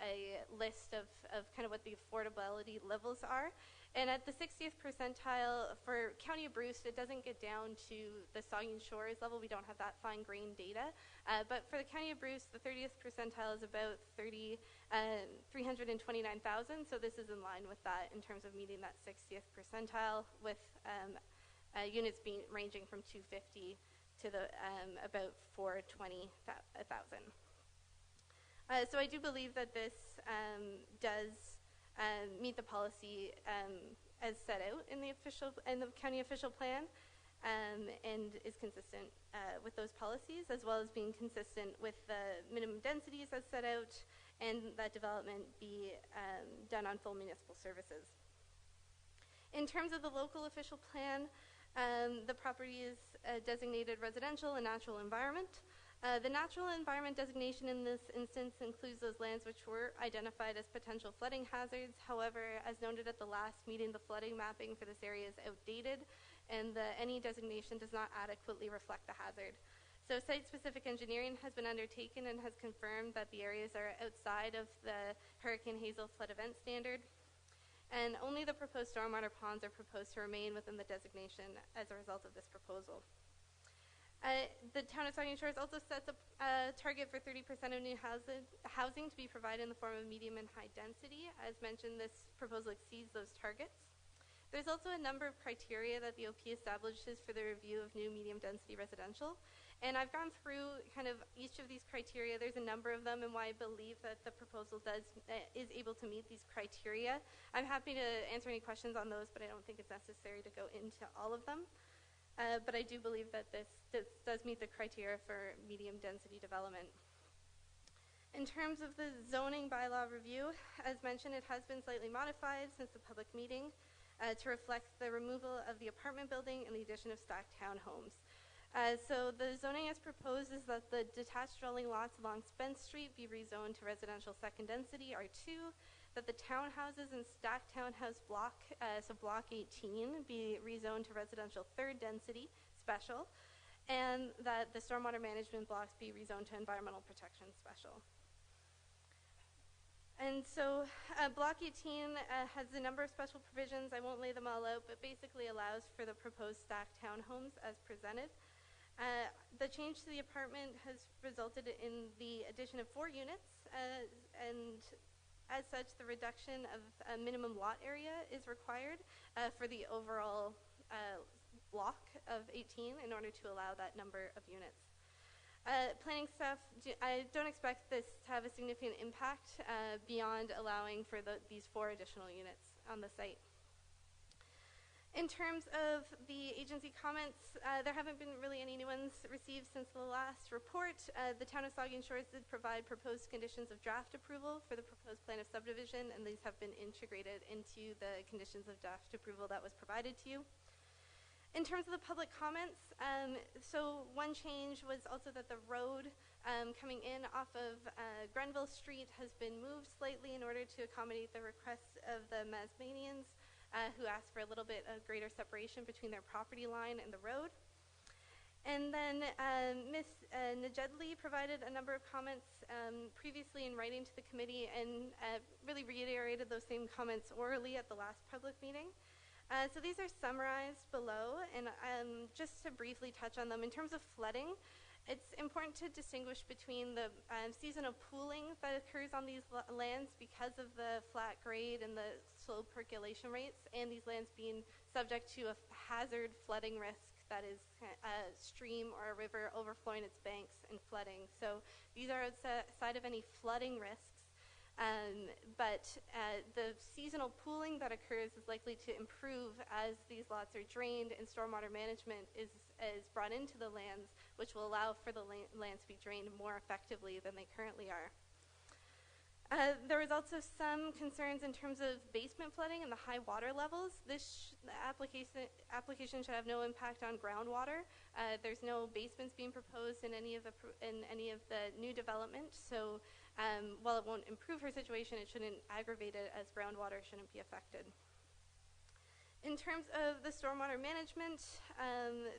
a list of kind of what the affordability levels are. And at the 60th percentile for County of Bruce, it doesn't get down to the Saugeen Shores level. We don't have that fine-grained data. But for the County of Bruce, the 30th percentile is about 329,000. So this is in line with that in terms of meeting that 60th percentile, with units ranging from 250 to the about 420,000. So I do believe that this does meet the policy as set out in the county official plan, and is consistent with those policies, as well as being consistent with the minimum densities as set out, and that development be done on full municipal services. In terms of the local official plan, the property is designated residential and natural environment. The natural environment designation in this instance includes those lands which were identified as potential flooding hazards. However, as noted at the last meeting, the flooding mapping for this area is outdated, and any designation does not adequately reflect the hazard. So site-specific engineering has been undertaken and has confirmed that the areas are outside of the Hurricane Hazel flood event standard, and only the proposed stormwater ponds are proposed to remain within the designation as a result of this proposal. The town of Saugeen Shores also sets a target for 30% of new housing to be provided in the form of medium and high density. As mentioned, this proposal exceeds those targets. There's also a number of criteria that the OP establishes for the review of new medium density residential. And I've gone through kind of each of these criteria. There's a number of them, and why I believe that the proposal is able to meet these criteria. I'm happy to answer any questions on those, but I don't think it's necessary to go into all of them. But I do believe that this does meet the criteria for medium density development. In terms of the zoning bylaw review, as mentioned, it has been slightly modified since the public meeting to reflect the removal of the apartment building and the addition of stacked townhomes. So the zoning as proposed is that the detached dwelling lots along Spence Street be rezoned to residential second density R2, that the townhouses and stacked townhouse block, so block 18, be rezoned to residential third density special, and that the stormwater management blocks be rezoned to environmental protection special. And so block 18 has a number of special provisions. I won't lay them all out, but basically allows for the proposed stacked townhomes as presented. The change to the apartment has resulted in the addition of 4 units, and as such, the reduction of a minimum lot area is required for the overall block of 18 in order to allow that number of units. Planning staff, I don't expect this to have a significant impact beyond allowing for these 4 additional units on the site. In terms of the agency comments, there haven't been really any new ones received since the last report. The town of Saugeen Shores did provide proposed conditions of draft approval for the proposed plan of subdivision, and these have been integrated into the conditions of draft approval that was provided to you. In terms of the public comments, so one change was also that the road coming in off of Grenville Street has been moved slightly in order to accommodate the requests of the Masmanians, who asked for a little bit of greater separation between their property line and the road. And then Ms. Najedli provided a number of comments previously in writing to the committee, and really reiterated those same comments orally at the last public meeting. So these are summarized below, and just to briefly touch on them, in terms of flooding, it's important to distinguish between the seasonal pooling that occurs on these lands because of the flat grade and the slow percolation rates, and these lands being subject to a hazard flooding risk that is a stream or a river overflowing its banks and flooding. So these are outside of any flooding risks, but the seasonal pooling that occurs is likely to improve as these lots are drained and stormwater management is brought into the lands, which will allow for the lands to be drained more effectively than they currently are. There was also some concerns in terms of basement flooding and the high water levels. The application should have no impact on groundwater. There's no basements being proposed in any of the new development, so while it won't improve her situation, it shouldn't aggravate it, as groundwater shouldn't be affected. In terms of the stormwater management,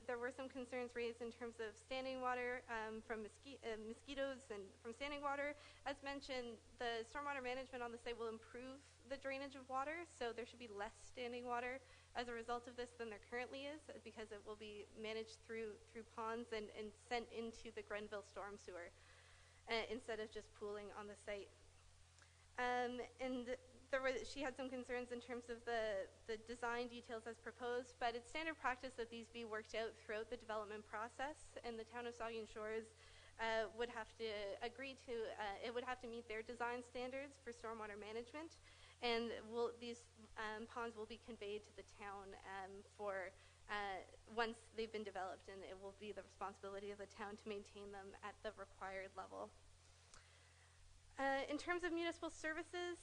there were some concerns raised in terms of standing water from mosquitoes and from standing water. As mentioned, the stormwater management on the site will improve the drainage of water, so there should be less standing water as a result of this than there currently is, because it will be managed through ponds and sent into the Grenville storm sewer instead of just pooling on the site. She had some concerns in terms of the design details as proposed, but it's standard practice that these be worked out throughout the development process, and the town of Saugeen Shores would have to agree to, it would have to meet their design standards for stormwater management, and these ponds will be conveyed to the town for once they've been developed, and it will be the responsibility of the town to maintain them at the required level. In terms of municipal services,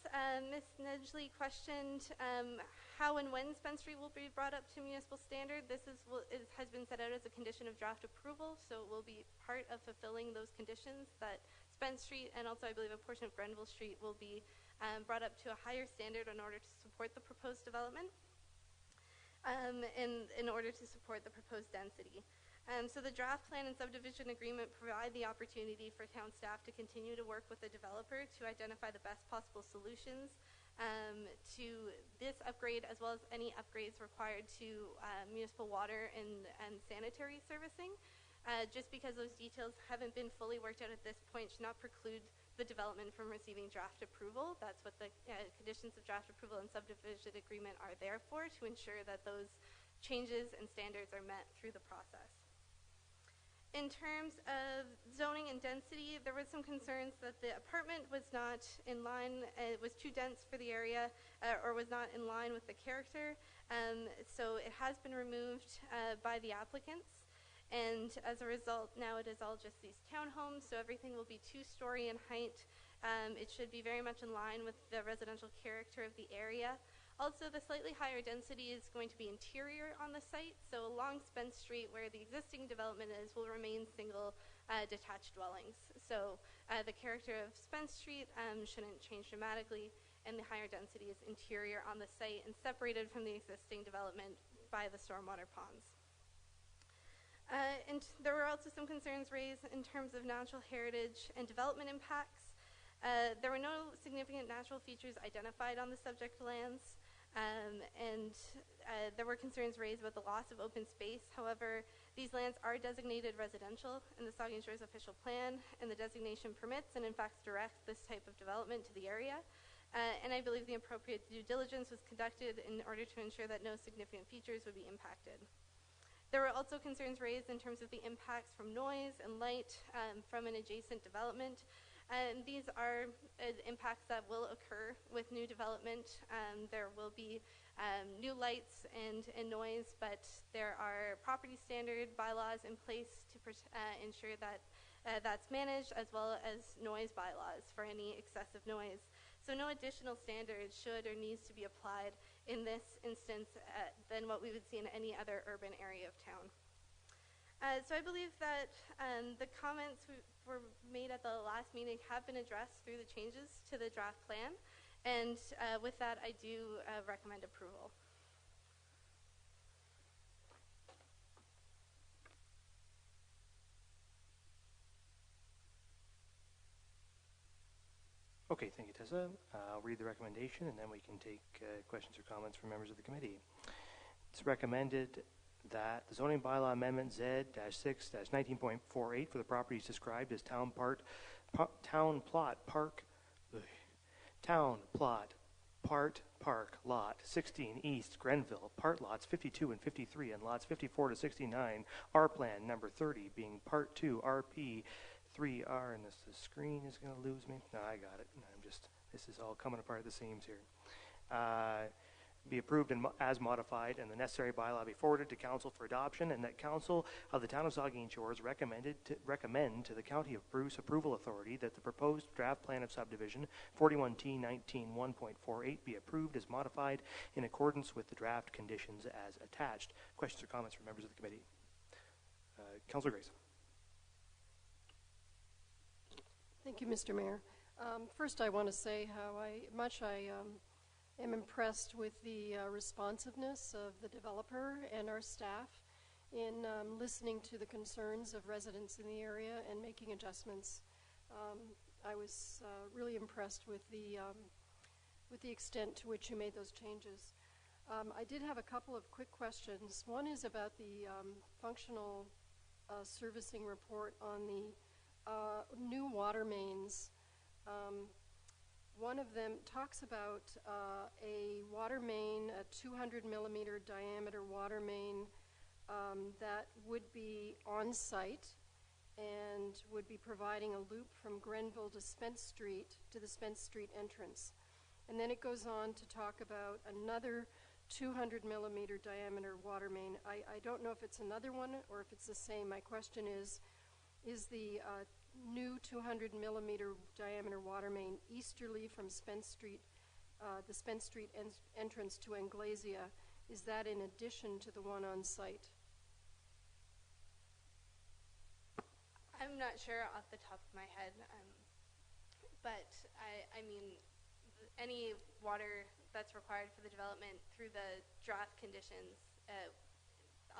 Ms. Nedgley questioned how and when Spence Street will be brought up to municipal standard. This has been set out as a condition of draft approval, so it will be part of fulfilling those conditions that Spence Street and also I believe a portion of Grenville Street will be brought up to a higher standard in order to support the proposed development, in order to support the proposed density. So the draft plan and subdivision agreement provide the opportunity for town staff to continue to work with the developer to identify the best possible solutions to this upgrade, as well as any upgrades required to municipal water and sanitary servicing. Just because those details haven't been fully worked out at this point should not preclude the development from receiving draft approval. That's what the conditions of draft approval and subdivision agreement are there for, to ensure that those changes and standards are met through the process. In terms of zoning and density, there was some concerns that the apartment was not in line, it was too dense for the area, or was not in line with the character. So it has been removed by the applicants, and as a result, now it is all just these townhomes, so everything will be 2-story in height. It should be very much in line with the residential character of the area. Also, the slightly higher density is going to be interior on the site, so along Spence Street, where the existing development is, will remain single detached dwellings. So the character of Spence Street shouldn't change dramatically, and the higher density is interior on the site and separated from the existing development by the stormwater ponds. And there were also some concerns raised in terms of natural heritage and development impacts. There were no significant natural features identified on the subject lands. There were concerns raised about the loss of open space. However, these lands are designated residential in the Saugeen Shores official plan, and the designation permits and in fact directs this type of development to the area. And I believe the appropriate due diligence was conducted in order to ensure that no significant features would be impacted. There were also concerns raised in terms of the impacts from noise and light from an adjacent development. And these are impacts that will occur with new development. There will be new lights and noise, but there are property standard bylaws in place to ensure that that's managed, as well as noise bylaws for any excessive noise. So no additional standards should or needs to be applied in this instance than what we would see in any other urban area of town. So I believe that the comments were made at the last meeting have been addressed through the changes to the draft plan, and with that I do recommend approval. Okay, thank you, Tessa. I'll read the recommendation and then we can take questions or comments from members of the committee. It's recommended that the zoning bylaw amendment Z-6-19.48 for the properties described as town plot park lot 16 East Grenville, part lots 52 and 53 and lots 54 to 69, R plan number 30 being part 2 RP 3R, and the screen is going to lose me. No, I got it. This is all coming apart at the seams here. be approved as modified, and the necessary bylaw be forwarded to council for adoption, and that council of the town of Saugeen Shores recommend to the County of Bruce Approval Authority that the proposed draft plan of subdivision 41T 19.1.48 be approved as modified in accordance with the draft conditions as attached. Questions or comments from members of the committee? Councillor Grace. Thank you, Mr. Mayor. First, I want to say how much I am impressed with the responsiveness of the developer and our staff in listening to the concerns of residents in the area and making adjustments. I was really impressed with the extent to which you made those changes. I did have a couple of quick questions. One is about the functional servicing report on the new water mains. One of them talks about a water main, a 200 millimeter diameter water main that would be on site and would be providing a loop from Grenville to Spence Street to the Spence Street entrance. And then it goes on to talk about another 200 millimeter diameter water main. I don't know if it's another one or if it's the same. My question is the new 200 millimeter diameter water main easterly from Spence Street, the Spence Street entrance to Anglesia, is that in addition to the one on site? I'm not sure off the top of my head, but I mean, any water that's required for the development through the draft conditions,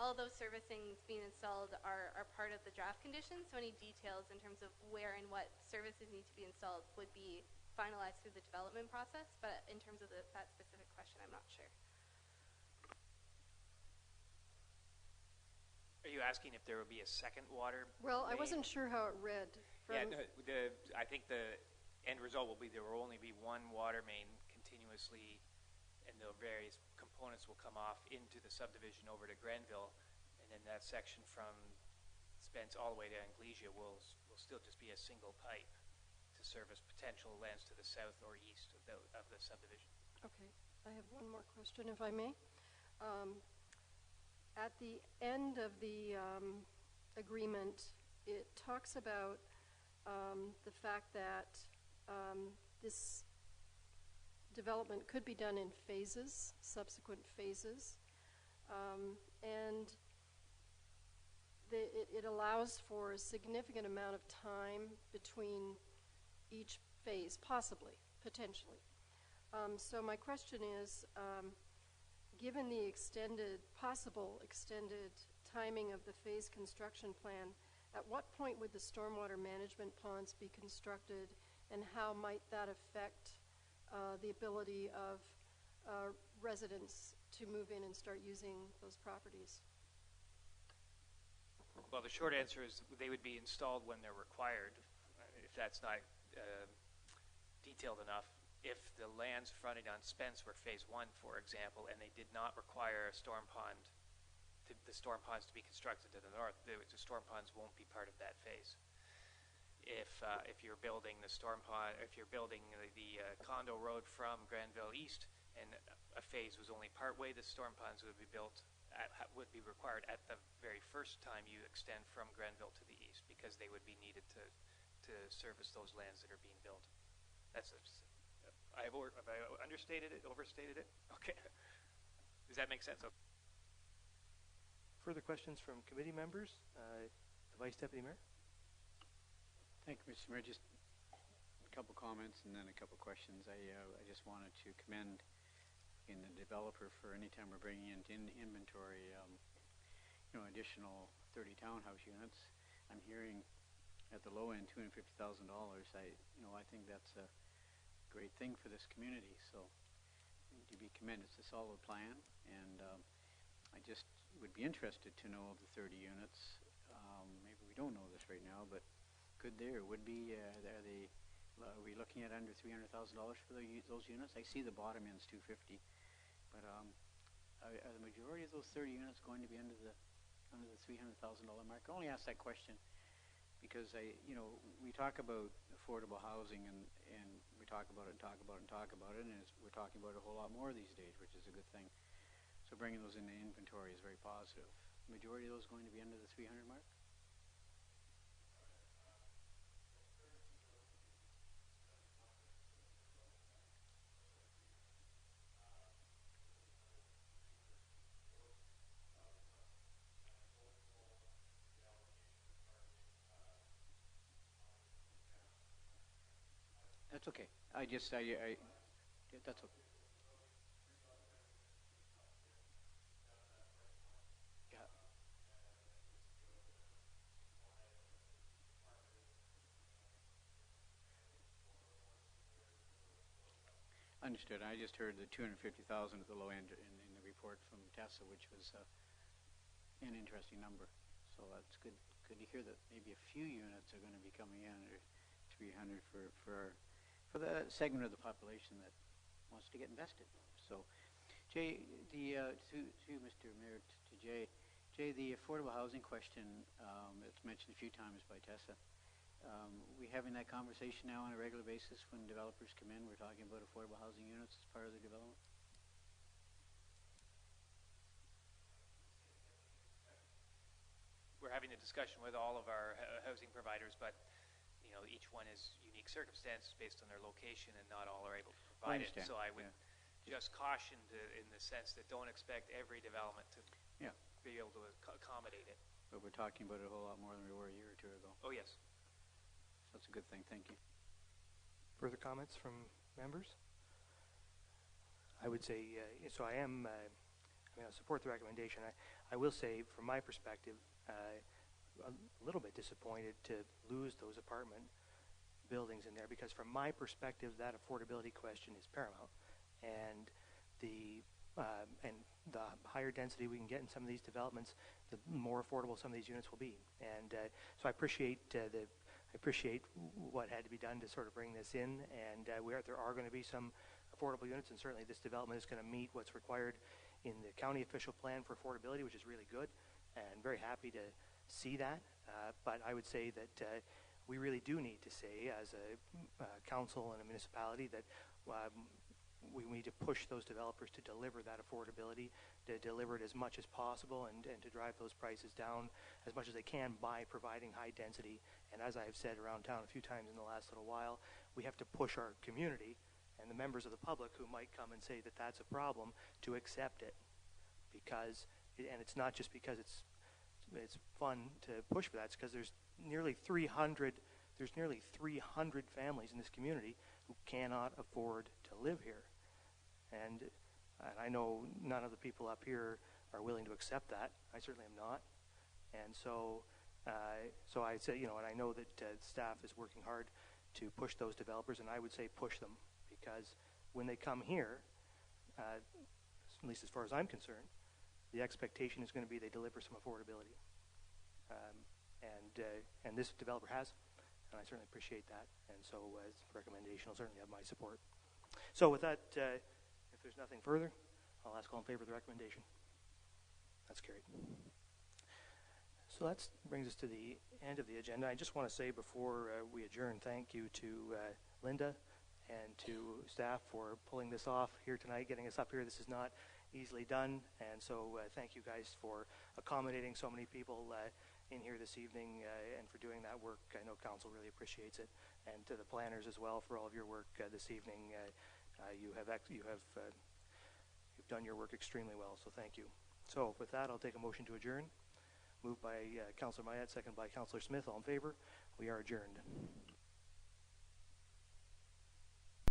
all of those servicings being installed are part of the draft conditions, so any details in terms of where and what services need to be installed would be finalized through the development process, but in terms of that specific question, I'm not sure. Are you asking if there would be a second water Well, main? I wasn't sure how it read. Yeah, no, I think the end result will be there will only be one water main continuously, and the various components will come off into the subdivision over to Grenville, and then that section from Spence all the way to Anglesia will still just be a single pipe to service potential lands to the south or east of the subdivision. Okay, I have one more question, if I may. At the end of the agreement, it talks about the fact that this development could be done in phases, subsequent phases, and it allows for a significant amount of time between each phase, possibly, potentially. So my question is, given the possible extended timing of the phase construction plan, at what point would the stormwater management ponds be constructed, and how might that affect the ability of residents to move in and start using those properties? Well, the short answer is they would be installed when they're required, if that's not detailed enough. If the lands fronted on Spence were phase 1, for example, and they did not require a storm pond, the storm ponds to be constructed to the north, the storm ponds won't be part of that phase. If you're building the storm pond, if you're building the condo road from Granville East, and a phase was only part way, the storm ponds would be built would be required at the very first time you extend from Granville to the east, because they would be needed to service those lands that are being built. That's have I understated it, overstated it? Okay. Does that make sense? Okay. Further questions from committee members? The Vice Deputy Mayor? Thank you, Mr. Mayor. Just a couple comments and then a couple questions. I just wanted to commend the developer for any time we're bringing into inventory, additional 30 townhouse units. I'm hearing at the low end $250,000. I think that's a great thing for this community. So to be commended, it's a solid plan, and I just would be interested to know of the 30 units. Maybe we don't know this right now, but could there would be? Are we looking at under $300,000 for those units? I see the bottom end's $250,000, but are the majority of those 30 units going to be under the $300,000 mark? I only ask that question because we talk about affordable housing and we talk about it and talk about it and talk about it, and we're talking about it a whole lot more these days, which is a good thing. So bringing those into inventory is very positive. Majority of those going to be under the 300 mark? That's okay. That's okay. Yeah. Understood. I just heard the 250,000 at the low end in the report from Tessa, which was an interesting number. So that's good. Good to hear that maybe a few units are going to be coming in under 300 for the segment of the population that wants to get invested. So, Jay, to Mr. Mayor, to Jay, the affordable housing question, it's mentioned a few times by Tessa. We having that conversation now on a regular basis when developers come in. We're talking about affordable housing units as part of the development. We're having a discussion with all of our housing providers, but each one is unique circumstances based on their location, and not all are able to provide it. So I would just caution in the sense that don't expect every development to be able to accommodate it. But we're talking about it a whole lot more than we were a year or two ago. Oh, yes. That's a good thing. Thank you. Further comments from members? I would say, so I support the recommendation. I will say, from my perspective, a little bit disappointed to lose those apartment buildings in there, because from my perspective, that affordability question is paramount. And the higher density we can get in some of these developments, the more affordable some of these units will be. And so I appreciate what had to be done to sort of bring this in, and there are going to be some affordable units, and certainly this development is going to meet what's required in the county official plan for affordability, which is really good, and very happy to see that. But I would say that we really do need to say, as a council and a municipality, that we need to push those developers to deliver that affordability, to deliver it as much as possible, and to drive those prices down as much as they can by providing high density. And as I have said around town a few times in the last little while, we have to push our community and the members of the public who might come and say that that's a problem to accept it. And it's not just because it's fun to push for that. It's because there's nearly 300 families in this community who cannot afford to live here. And I know none of the people up here are willing to accept that. I certainly am not. And so I say, and I know that staff is working hard to push those developers, and I would say push them, because when they come here, at least as far as I'm concerned, the expectation is going to be they deliver some affordability. And this developer has, and I certainly appreciate that. And so as a recommendation, will certainly have my support. So with that, if there's nothing further, I'll ask all in favor of the recommendation. That's carried. So that brings us to the end of the agenda. I just want to say before we adjourn, thank you to Linda and to staff for pulling this off here tonight, getting us up here. This is not easily done, and so thank you guys for accommodating so many people in here this evening and for doing that work. I know council really appreciates it, and to the planners as well for all of your work this evening. You've done your work extremely well, so thank you. So with that, I'll take a motion to adjourn. Moved by Councillor Mayette, second by Councillor Smith. All in favor? We are adjourned.